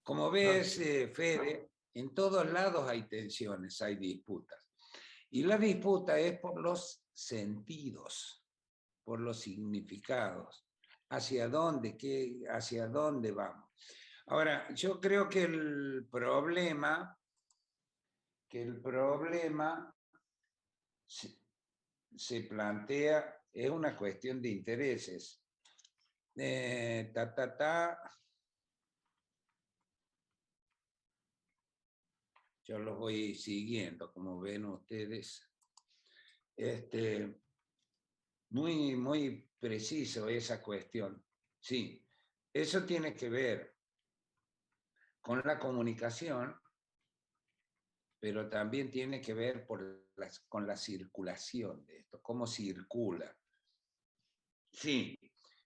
Como claro. ves, Fede, en todos lados hay tensiones, hay disputas. Y la disputa es por los sentidos, por los significados. ¿Hacia dónde? ¿Hacia dónde vamos? Ahora, yo creo que el problema se plantea, es una cuestión de intereses. Yo los voy siguiendo, como ven ustedes. Muy, muy preciso esa cuestión. Sí, eso tiene que ver con la comunicación, pero también tiene que ver con la circulación de esto, cómo circula. Sí,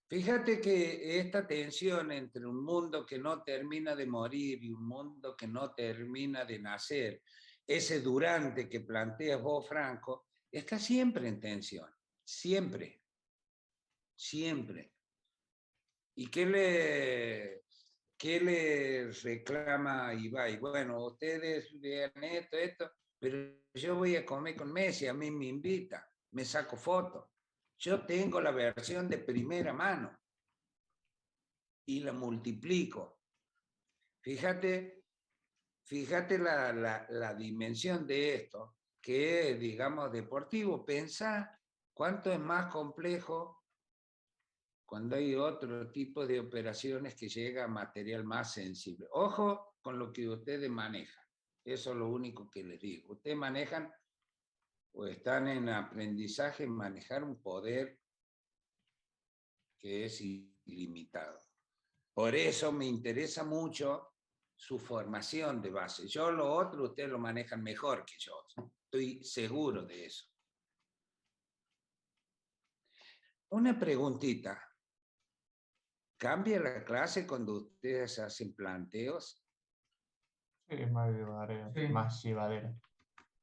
fíjate que esta tensión entre un mundo que no termina de morir y un mundo que no termina de nacer, ese durante que planteas vos, Franco, está siempre en tensión, siempre, siempre. ¿Y qué le reclama a Ibai? Bueno, ustedes vean esto, pero yo voy a comer con Messi, a mí me invita, me saco fotos. Yo tengo la versión de primera mano y la multiplico. Fíjate fíjate la dimensión de esto, que es, digamos, deportivo. Pensá cuánto es más complejo cuando hay otro tipo de operaciones que llega a material más sensible. Ojo con lo que ustedes manejan. Eso es lo único que les digo. Ustedes manejan o están en aprendizaje en manejar un poder que es ilimitado. Por eso me interesa mucho su formación de base. Yo lo otro, ustedes lo manejan mejor que yo. Estoy seguro de eso. Una preguntita. ¿Cambia la clase cuando ustedes hacen planteos? Sí, es más llevadera, Sí. más llevadera,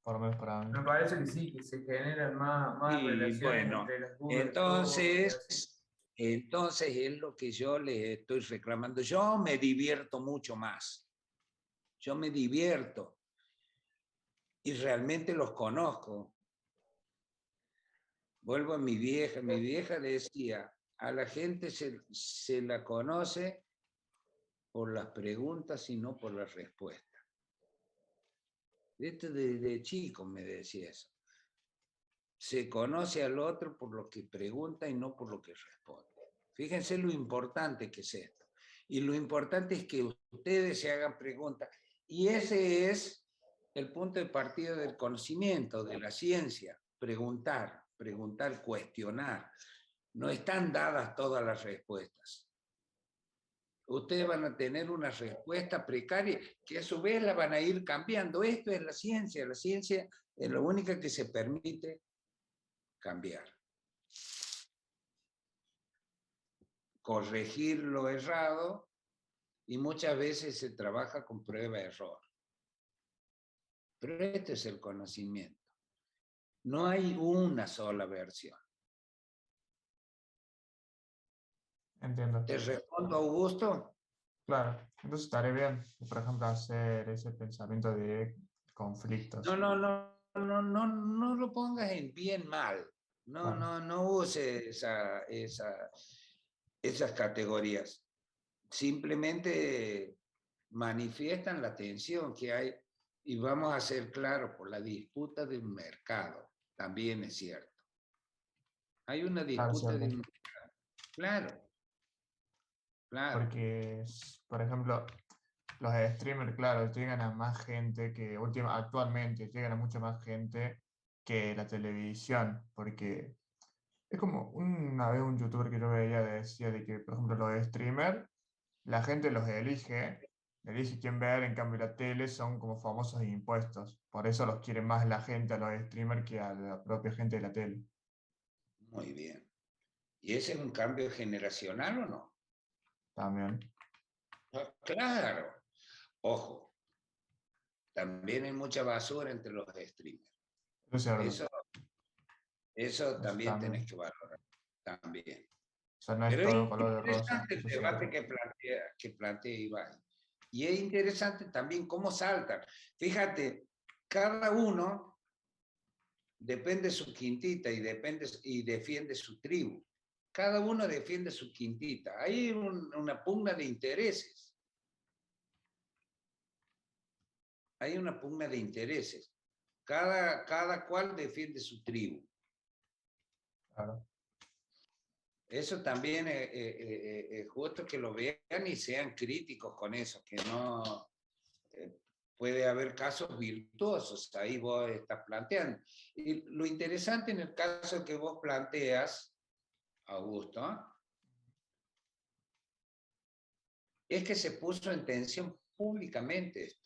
por lo menos para mí. Me parece que sí, que se generan más Y relaciones bueno, entre las dudas de todos y así. entonces es lo que yo les estoy reclamando. Yo me divierto mucho más. Yo me divierto. Y realmente los conozco. Vuelvo a mi vieja decía, a la gente se la conoce por las preguntas y no por las respuestas. Esto de chico me decía eso. Se conoce al otro por lo que pregunta y no por lo que responde. Fíjense lo importante que es esto. Y lo importante es que ustedes se hagan preguntas. Y ese es el punto de partida del conocimiento, de la ciencia. Preguntar, cuestionar. No están dadas todas las respuestas. Ustedes van a tener una respuesta precaria que a su vez la van a ir cambiando. Esto es la ciencia. La ciencia es lo único que se permite cambiar. Corregir lo errado y muchas veces se trabaja con prueba-error. Pero este es el conocimiento. No hay una sola versión. Entiendo. ¿Te respondo, Augusto? Claro, entonces estaré bien, por ejemplo, hacer ese pensamiento de conflictos. No lo pongas en bien mal. Claro. No use esas categorías. Simplemente manifiestan la tensión que hay y vamos a ser claros por la disputa del mercado. También es cierto. Hay una Claro, disputa cierto. del mercado. Claro. Porque, por ejemplo, los streamers, claro, llegan a más gente que actualmente llegan a mucha más gente que la televisión, porque es como una vez un youtuber que yo veía decía de que, por ejemplo, los streamers, la gente los elige quién ver, en cambio la tele son como famosos de impuestos, por eso los quiere más la gente a los streamers que a la propia gente de la tele. Muy bien. ¿Y ese es un cambio generacional o no? También. Claro. Ojo. También hay mucha basura entre los streamers. Eso también tenés que valorar. También. O sea, no es Pero todo es color de rosa. interesante el debate que plantea Iván. Y es interesante también cómo saltan. Fíjate, cada uno depende de su quintita y defiende su tribu. Cada uno defiende su quintita. Hay una pugna de intereses. Hay una pugna de intereses. Cada cual defiende su tribu. Claro. Eso también es justo que lo vean y sean críticos con eso, que no puede haber casos virtuosos, ahí vos estás planteando. Y lo interesante en el caso que vos planteas, Augusto, es que se puso en tensión públicamente esto.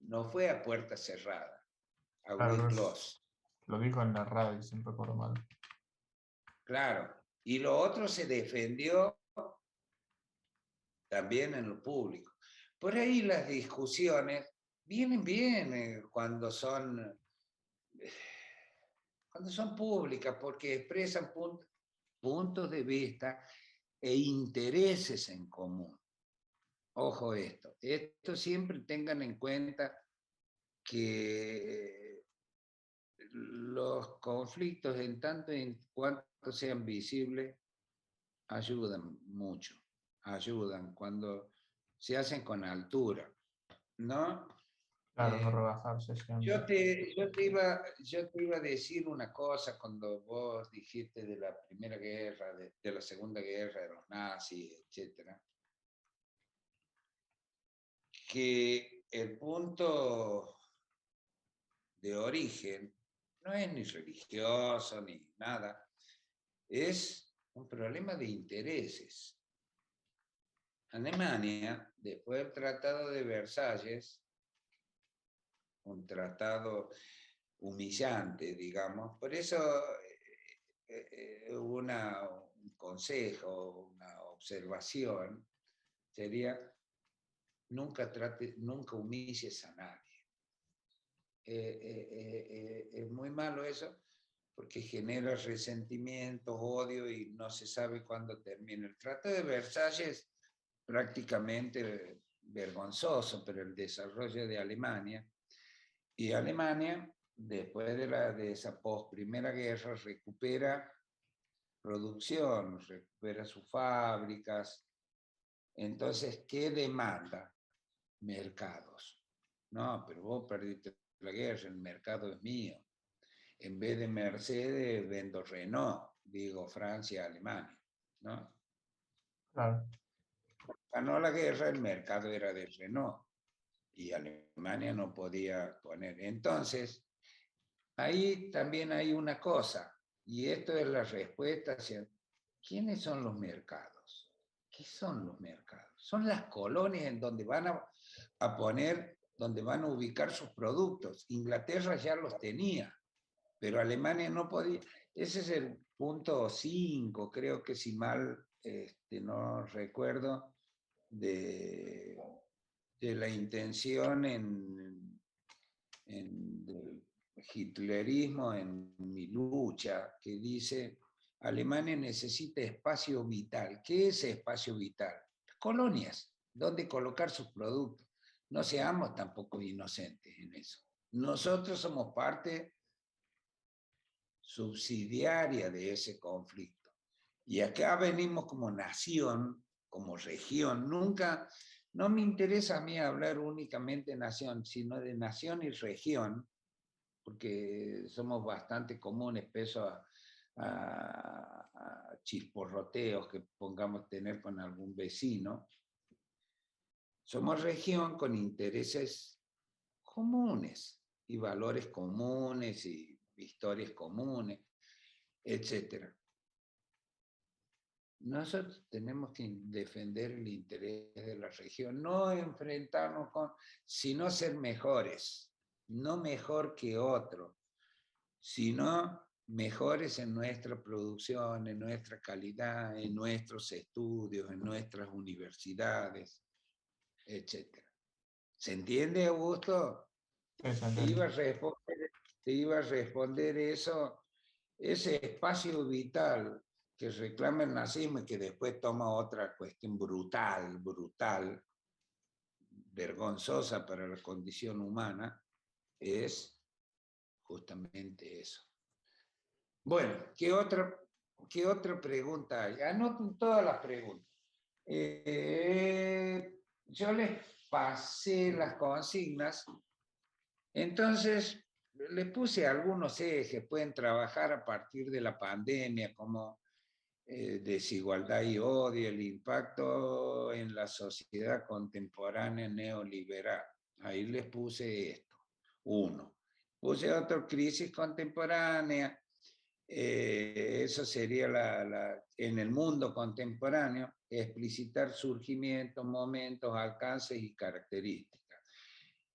No fue a puerta cerrada, a Claro, close. lo dijo en la radio, siempre por mal. Claro, y lo otro se defendió también en lo público. Por ahí las discusiones vienen bien cuando son públicas, porque expresan puntos de vista e intereses en común. Ojo esto siempre tengan en cuenta que los conflictos, en tanto en cuanto sean visibles, ayudan mucho, ayudan cuando se hacen con altura. ¿no? Claro, no rebajarse siempre. Yo te iba a decir una cosa cuando vos dijiste de la Primera Guerra, de la Segunda Guerra, de los nazis, etcétera, que el punto de origen no es ni religioso ni nada, es un problema de intereses. Alemania, después del Tratado de Versalles, un tratado humillante, digamos, por eso un consejo, una observación sería nunca humilles a nadie. Es muy malo eso porque genera resentimientos, odio y no se sabe cuándo termina. El Tratado de Versalles prácticamente vergonzoso, pero el desarrollo de Alemania, y Alemania, después de esa post-primera guerra, recupera producción, recupera sus fábricas. Entonces, ¿qué demanda? Mercados. No, pero vos perdiste la guerra, el mercado es mío. En vez de Mercedes, vendo Renault, digo Francia, Alemania, ¿no? Claro. Ganó la guerra, el mercado era de Renault y Alemania no podía poner. Entonces, ahí también hay una cosa, y esto es la respuesta hacia ¿quiénes son los mercados? ¿Qué son los mercados? Son las colonias en donde van a poner, donde van a ubicar sus productos. Inglaterra ya los tenía, pero Alemania no podía. Ese es el punto 5, creo que si mal no recuerdo, de la intención del hitlerismo en Mi lucha, que dice, Alemania necesita espacio vital. ¿Qué es espacio vital? Colonias, donde colocar sus productos. No seamos tampoco inocentes en eso. Nosotros somos parte subsidiaria de ese conflicto. Y acá venimos como nación, como región. Nunca, no me interesa a mí hablar únicamente de nación, sino de nación y región, porque somos bastante comunes, peso a chisporroteos que pongamos tener con algún vecino. Somos región con intereses comunes y valores comunes y historias comunes, etc. Nosotros tenemos que defender el interés de la región, no enfrentarnos con, sino ser mejores, no mejor que otro, sino mejores en nuestra producción, en nuestra calidad, en nuestros estudios, en nuestras universidades, etc. ¿Se entiende, Augusto? Sí, se Te entiende. iba a responder eso, ese espacio vital que reclama el nazismo y que después toma otra cuestión brutal, vergonzosa para la condición humana, es justamente eso. Bueno, ¿qué otra pregunta hay? Anoten todas las preguntas. Yo les pasé las consignas, entonces les puse algunos ejes, pueden trabajar a partir de la pandemia, como desigualdad y odio, el impacto en la sociedad contemporánea neoliberal. Ahí les puse esto, uno. Puse otro, crisis contemporánea, eso sería en el mundo contemporáneo, explicitar surgimientos, momentos, alcances y características.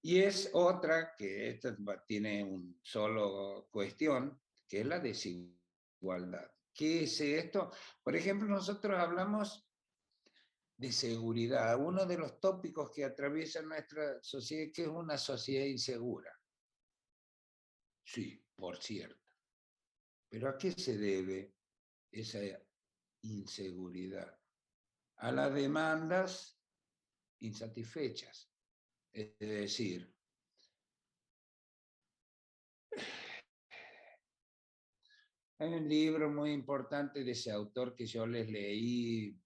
Y es otra, que esta tiene un solo cuestión, que es la desigualdad. ¿Qué es esto? Por ejemplo, nosotros hablamos de seguridad. Uno de los tópicos que atraviesa nuestra sociedad, que es una sociedad insegura. Sí, por cierto. Pero ¿a qué se debe esa inseguridad? A las demandas insatisfechas. Es decir, hay un libro muy importante de ese autor que yo les leí,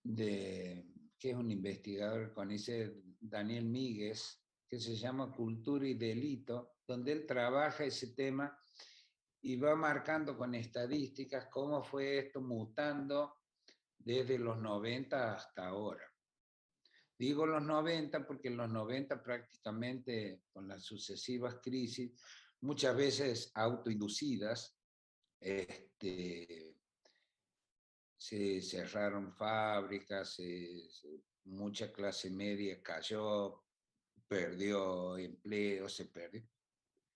que es un investigador con ese Daniel Míguez, que se llama Cultura y Delito, donde él trabaja ese tema y va marcando con estadísticas cómo fue esto mutando desde los 90 hasta ahora. Digo los 90 porque en los 90 prácticamente con las sucesivas crisis, muchas veces autoinducidas, se cerraron fábricas, mucha clase media cayó, perdió empleo, se perdió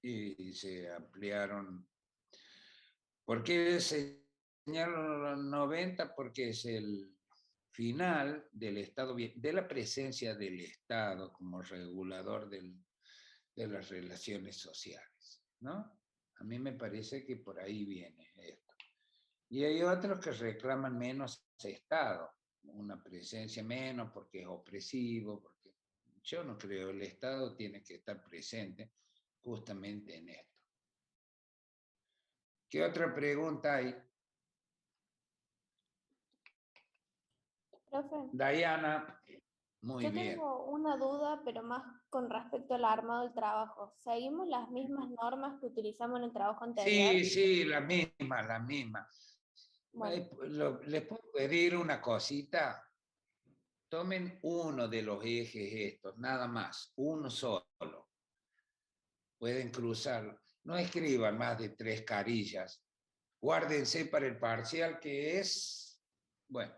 y se ampliaron. ¿Por qué señalo los 90? Porque es el final del Estado, de la presencia del Estado como regulador de las relaciones sociales, ¿no? A mí me parece que por ahí viene esto. Y hay otros que reclaman menos Estado, una presencia menos porque es opresivo, porque yo no creo, el Estado tiene que estar presente justamente en esto. ¿Qué otra pregunta hay? Profe, Diana, muy yo bien. tengo una duda, pero más con respecto al armado del trabajo. ¿Seguimos las mismas normas que utilizamos en el trabajo anterior? Sí, sí, la misma, la misma. Bueno, ¿Les puedo pedir una cosita? Tomen uno de los ejes estos, nada más, uno solo. Pueden cruzarlo. No escriban más de 3 carillas. Guárdense para el parcial que es, bueno,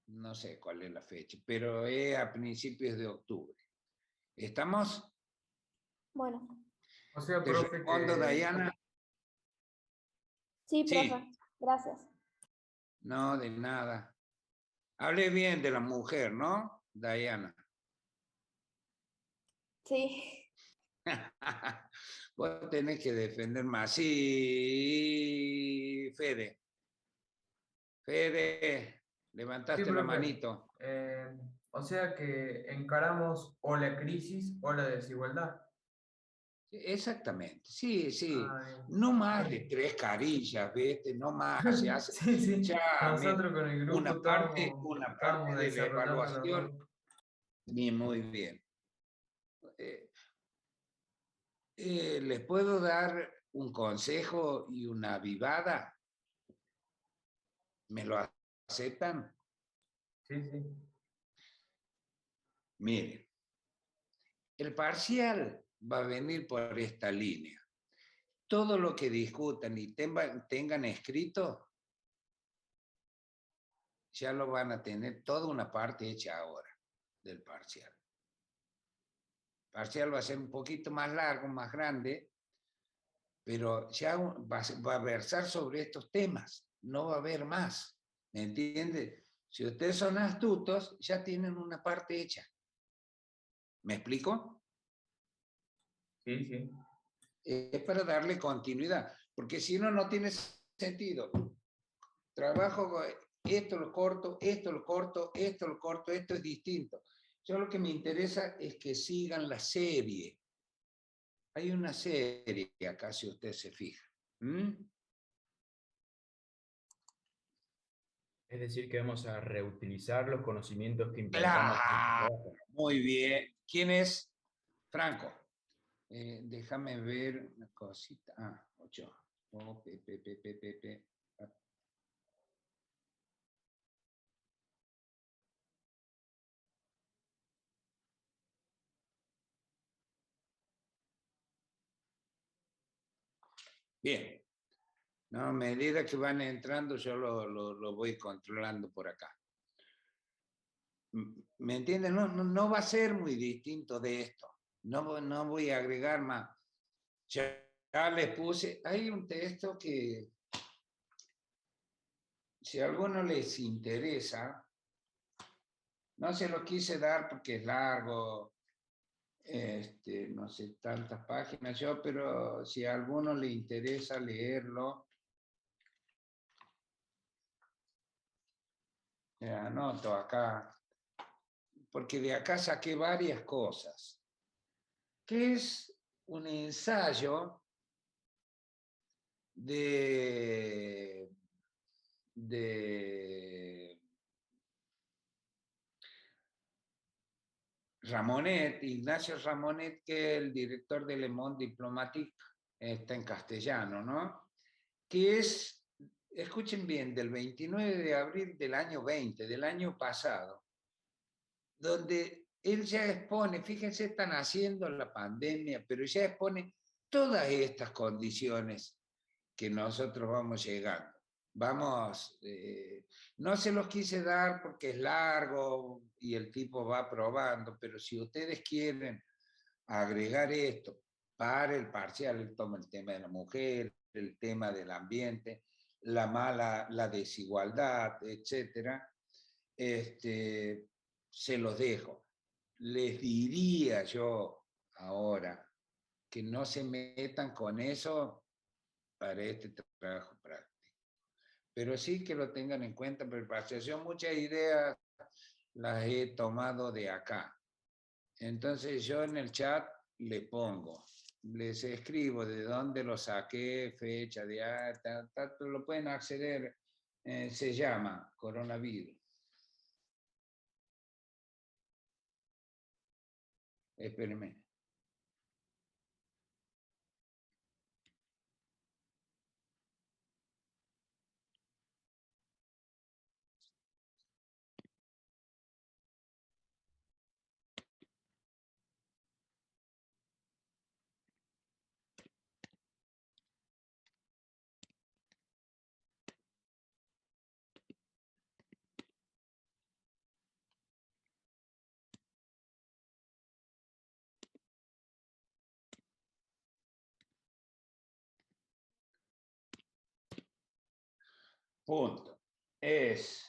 no sé cuál es la fecha, pero es a principios de octubre. ¿Estamos? bueno. O sea, Te profe, respondo, que Diana. Sí, profe, Sí, gracias. no, de nada. Hable bien de la mujer, ¿no, Diana? Sí, Vos tenés que defender más. Sí, Fede. Fede, sí, levantaste la profe. manito. O sea que encaramos o la crisis o la desigualdad. Exactamente, sí, sí. Ah, bien. No más de 3 carillas, ¿viste? No más. Se hace Sí, sí. ya Nosotros con el grupo una parte estábamos de la desarrollando los evaluación. dos. Bien, muy bien. ¿Les puedo dar un consejo y una avivada? ¿Me lo aceptan? Sí, sí. Miren, el parcial va a venir por esta línea. Todo lo que discutan y tengan escrito, ya lo van a tener toda una parte hecha ahora del parcial. El parcial va a ser un poquito más largo, más grande, pero ya va a versar sobre estos temas, no va a haber más. ¿Me entiende? Si ustedes son astutos, ya tienen una parte hecha. ¿Me explico? Sí, sí. Es para darle continuidad, porque si no, no tiene sentido. Trabajo, esto lo corto, esto lo corto, esto lo corto, esto es distinto. Yo lo que me interesa es que sigan la serie. Hay una serie acá, si usted se fija. Es decir, que vamos a reutilizar los conocimientos que implantamos en el ¡Claro! trabajo. Muy bien. ¿Quién es? Franco. Déjame ver una cosita. Ah, 8. Oh, P. Bien. No, a medida que van entrando, yo lo voy controlando por acá. ¿Me entienden? No va a ser muy distinto de esto. No voy a agregar más. Ya les puse, hay un texto que, si a alguno les interesa, no se lo quise dar porque es largo, no sé, tantas páginas yo, pero si a alguno le interesa leerlo, anoto acá, porque de acá saqué varias cosas, que es un ensayo de Ramonet, Ignacio Ramonet, que es el director de Le Monde Diplomatique, está en castellano, ¿no? Que es, escuchen bien, del 29 de abril del año 20, del año pasado, donde él ya expone, fíjense, están haciendo la pandemia, pero ya expone todas estas condiciones que nosotros vamos llegando. Vamos, no se los quise dar porque es largo y el tipo va probando, pero si ustedes quieren agregar esto para el parcial, él toma el tema de la mujer, el tema del ambiente, la desigualdad, etcétera, se los dejo. Les diría yo ahora que no se metan con eso para este trabajo práctico. Pero sí que lo tengan en cuenta, porque yo muchas ideas las he tomado de acá. Entonces yo en el chat le pongo, les escribo de dónde lo saqué, fecha, día, lo pueden acceder, se llama coronavirus. Espérenme. Punto. Es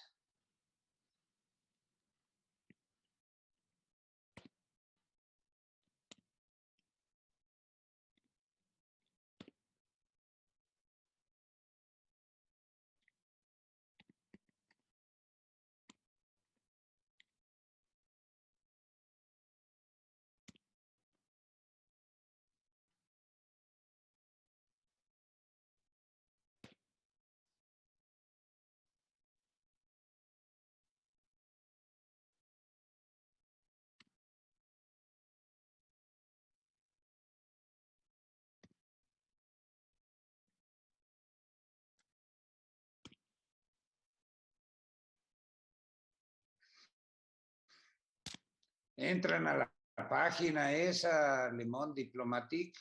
entran a la página esa, Le Monde Diplomatique,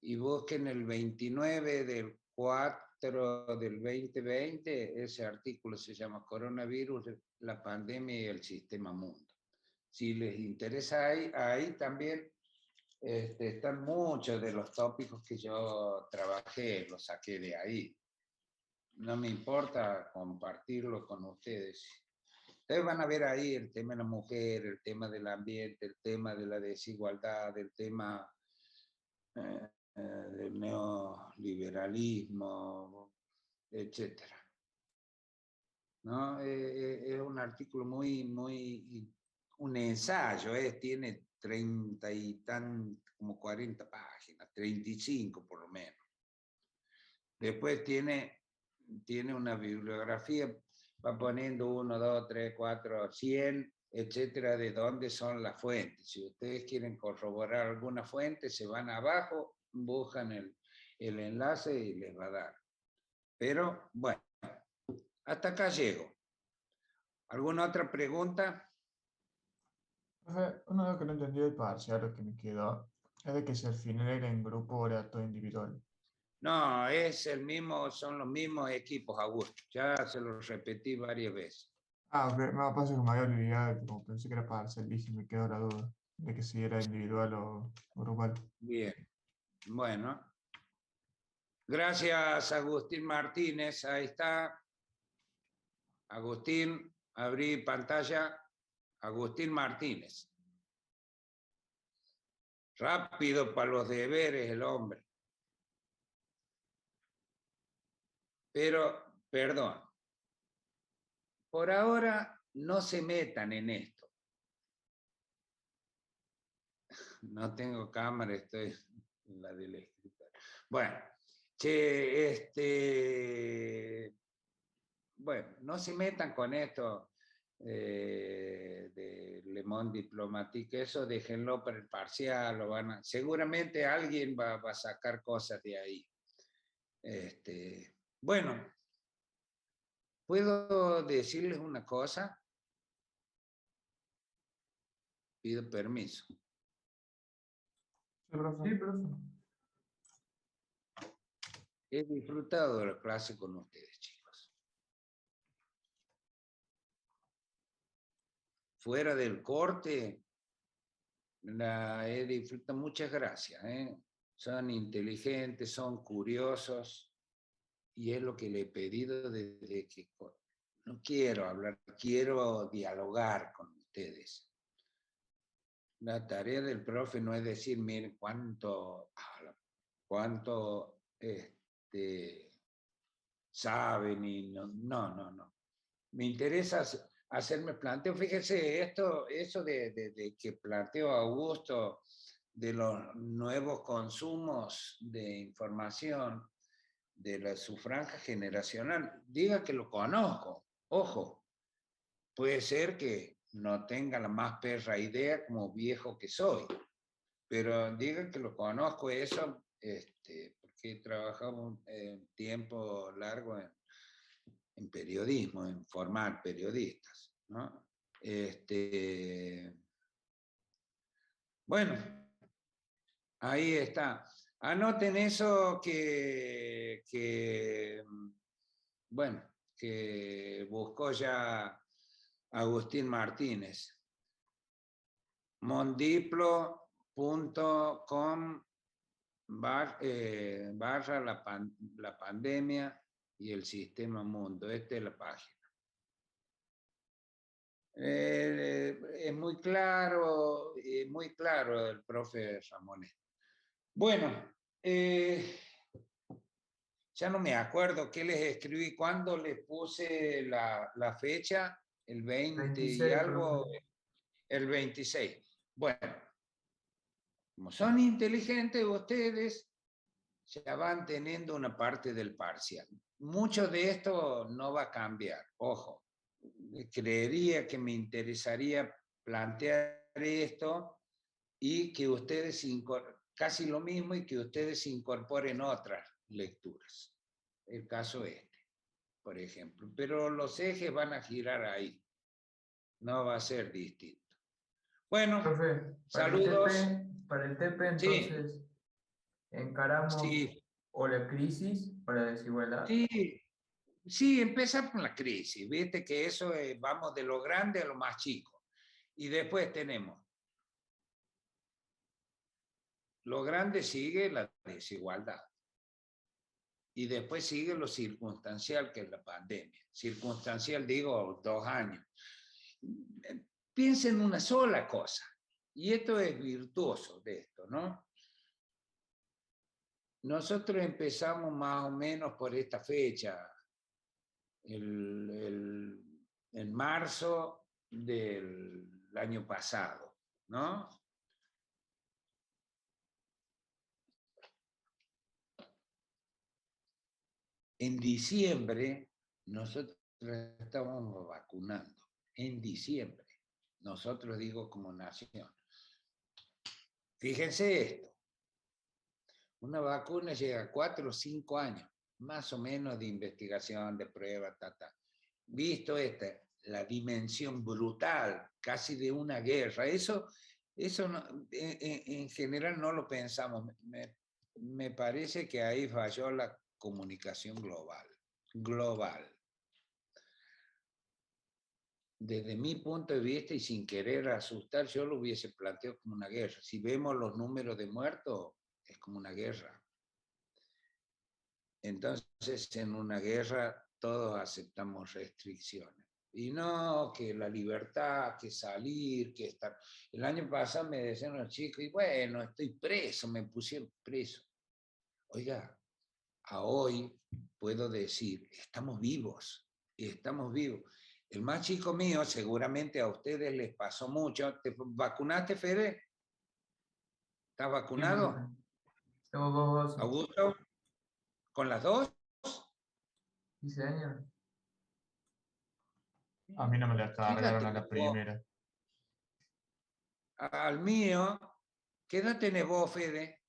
y busquen el 29 del 4 del 2020, ese artículo se llama Coronavirus, la pandemia y el sistema mundo. Si les interesa ahí también están muchos de los tópicos que yo trabajé, los saqué de ahí. No me importa compartirlo con ustedes. Ustedes van a ver ahí el tema de la mujer, el tema del ambiente, el tema de la desigualdad, el tema del neoliberalismo, etcétera. ¿No? Es un artículo un ensayo, tiene 30 y como 40 páginas, 35 por lo menos. Después tiene una bibliografía, va poniendo 1, 2, 3, 4, 100, etcétera, de dónde son las fuentes. Si ustedes quieren corroborar alguna fuente, se van abajo, buscan el enlace y les va a dar. Pero, bueno, hasta acá llego. ¿Alguna otra pregunta? Una cosa que no entendí del parcial, lo que me quedó, es de que si al final era en grupo o era todo individual. No, son los mismos equipos, Augusto. Ya se los repetí varias veces. Ok, me pasa que me había olvidado, como pensé que era parcial, dije, me quedó la duda de que si era individual o grupal. Bien, bueno. Gracias, Agustín Martínez. Ahí está. Agustín, abrí pantalla. Agustín Martínez. Rápido para los deberes el hombre. Pero, perdón. Por ahora no se metan en esto. No tengo cámara, estoy en la del escritorio. Bueno, bueno, no se metan con esto de Le Le Monde Diplomatique, eso déjenlo para el parcial, seguramente alguien va a sacar cosas de ahí. Bueno, ¿puedo decirles una cosa? Pido permiso. Sí, profe. Sí, profe. He disfrutado de la clase con ustedes, chicos. Fuera del corte, la he disfrutado. Muchas gracias. Son inteligentes, son curiosos, y es lo que le he pedido desde que no quiero hablar, quiero dialogar con ustedes. La tarea del profe no es decir, miren cuánto saben y no. Me interesa hacerme planteo. Fíjese, eso de que planteó Augusto de los nuevos consumos de información de su franja generacional, diga que lo conozco. Ojo, puede ser que no tenga la más perra idea como viejo que soy, pero diga que lo conozco eso, porque he trabajado un tiempo largo en periodismo, en formar periodistas, ¿no? Bueno, ahí está. Anoten eso bueno, que buscó ya Agustín Martínez. mondiplo.com barra la pandemia y el sistema mundo. Esta es la página. Es muy claro el profe Ramonet. Bueno, ya no me acuerdo qué les escribí, cuándo les puse la fecha, el 20 26, y algo, profe. el 26. Bueno, como son inteligentes ustedes, ya van teniendo una parte del parcial. Mucho de esto no va a cambiar, ojo. Creería que me interesaría plantear esto y que ustedes casi lo mismo y que ustedes incorporen otras lecturas. El caso por ejemplo. Pero los ejes van a girar ahí. No va a ser distinto. Bueno, Profe, saludos. Para el TP Sí, entonces encaramos sí, o la crisis o la desigualdad. sí, empieza con la crisis. Viste que eso vamos de lo grande a lo más chico. Y después tenemos lo grande, sigue la desigualdad. Y después sigue lo circunstancial, que es la pandemia. Circunstancial, digo, 2 años. Piensa en una sola cosa. Y esto es virtuoso de esto, ¿no? Nosotros empezamos más o menos por esta fecha, en marzo del año pasado, ¿no? En diciembre, nosotros estábamos vacunando. En diciembre. Nosotros digo como nación. Fíjense esto. Una vacuna llega a 4 o 5 años, más o menos, de investigación, de prueba, Visto la dimensión brutal, casi de una guerra, eso no, en general no lo pensamos. Me parece que ahí falló la comunicación global. Desde mi punto de vista y sin querer asustar, yo lo hubiese planteado como una guerra. Si vemos los números de muertos, es como una guerra. Entonces, en una guerra todos aceptamos restricciones. Y no que la libertad, que salir, que estar. El año pasado me decían los chicos, y bueno, estoy preso, me pusieron preso. Oiga, a hoy puedo decir, estamos vivos. El más chico mío, seguramente a ustedes les pasó mucho. ¿Te vacunaste, Fede? ¿Estás vacunado? Sí, tengo 2 dosis. ¿Augusto? ¿Con las 2? Sí, señor. A mí no me la cargaron Fíjate a la que vos, primera. al mío, ¿qué edad tenés vos, Fede?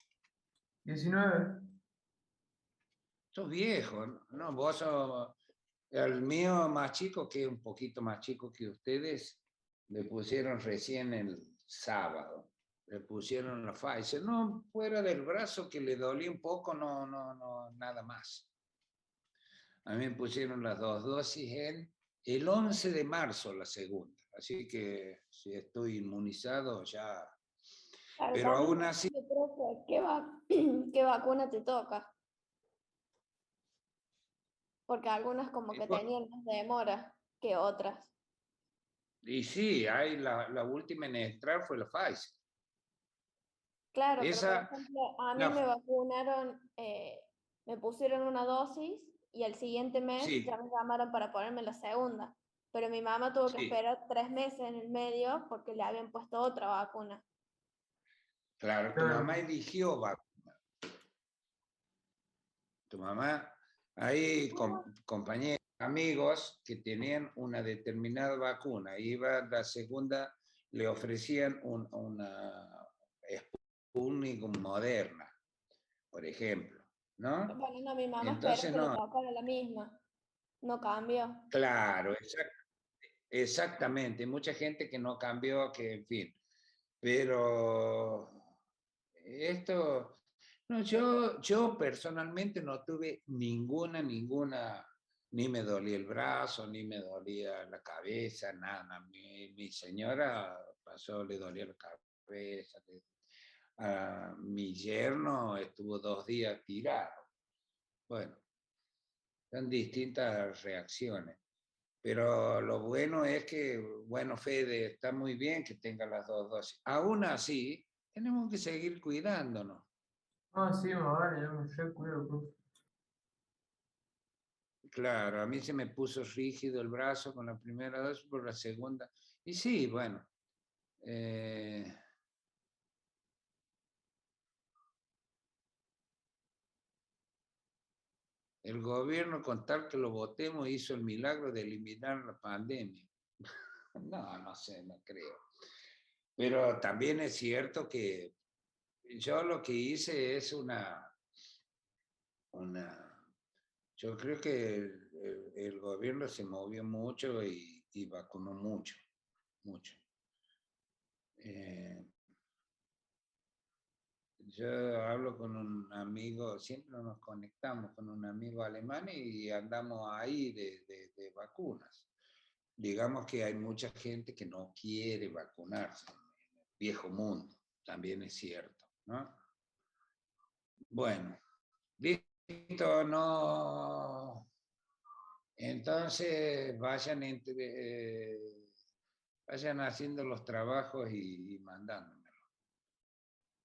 19. Sos viejo, ¿no? Vos sos, el mío más chico, que es un poquito más chico que ustedes, le pusieron recién el sábado, le pusieron la Pfizer, no, fuera del brazo que le dolía un poco, no, nada más. A mí me pusieron las 2 dosis el 11 de marzo, la segunda, así que si estoy inmunizado ya, Claro, pero también aún así, depende, profe, qué vacuna te toca. Porque algunas como que tenían más demora que otras. y sí, hay la última en entrar fue la Pfizer. Claro, pero por Esa, ejemplo, a mí me la, vacunaron, me pusieron una dosis y el siguiente mes sí, ya me llamaron para ponerme la segunda. Pero mi mamá tuvo que sí, esperar 3 meses en el medio porque le habían puesto otra vacuna. claro, tu mamá Claro. eligió vacuna. Tu mamá, hay compañeros, amigos que tenían una determinada vacuna, iba la segunda, le ofrecían una Sputnik Moderna, por ejemplo, ¿no? Bueno, no, mi mamá esperó Entonces, que le no, tocara la misma. No cambió. claro, exactamente, mucha gente que no cambió, que en fin, pero esto, no, yo personalmente no tuve ninguna, ni me dolía el brazo, ni me dolía la cabeza, nada. Mi señora pasó, le dolía la cabeza. A mi yerno estuvo 2 días tirado. Bueno, son distintas reacciones. Pero lo bueno es que, bueno, Fede, está muy bien que tenga las 2 dosis. Aún así, tenemos que seguir cuidándonos. Ah, sí, me vale, yo me recuerdo, profe. Claro, a mí se me puso rígido el brazo con la primera dosis, por la segunda. Y sí, bueno, eh, el gobierno con tal que lo votemos hizo el milagro de eliminar la pandemia. No sé, no creo. Pero también es cierto que yo lo que hice es yo creo que el gobierno se movió mucho y vacunó mucho, mucho. Eh, Yo hablo con un amigo, siempre nos conectamos con un amigo alemán y andamos ahí de vacunas. Digamos que hay mucha gente que no quiere vacunarse en el viejo mundo, también es cierto, ¿no? Bueno, listo, no. Entonces vayan haciendo los trabajos y mandándomelo.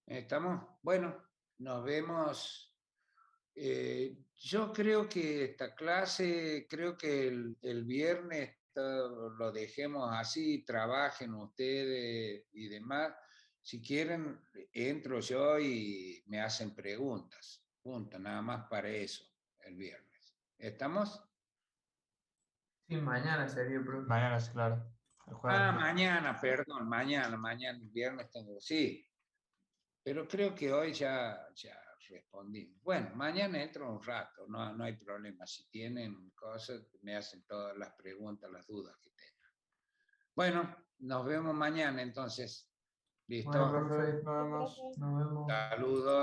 ¿Estamos? Bueno, nos vemos. Yo creo que esta clase, creo que el viernes lo dejemos así, trabajen ustedes y demás. Si quieren, entro yo y me hacen preguntas. Punto, nada más para eso, el viernes. ¿Estamos? Sí, mañana sería, profe. Mañana es claro, el jueves. Mañana, perdón, mañana, el viernes tengo, sí. Pero creo que hoy ya respondimos. Bueno, mañana entro un rato, no hay problema. Si tienen cosas, me hacen todas las preguntas, las dudas que tengan. Bueno, nos vemos mañana entonces. Bueno, ¿Listo? profe, Profe, nada más. nos vemos. Saludos.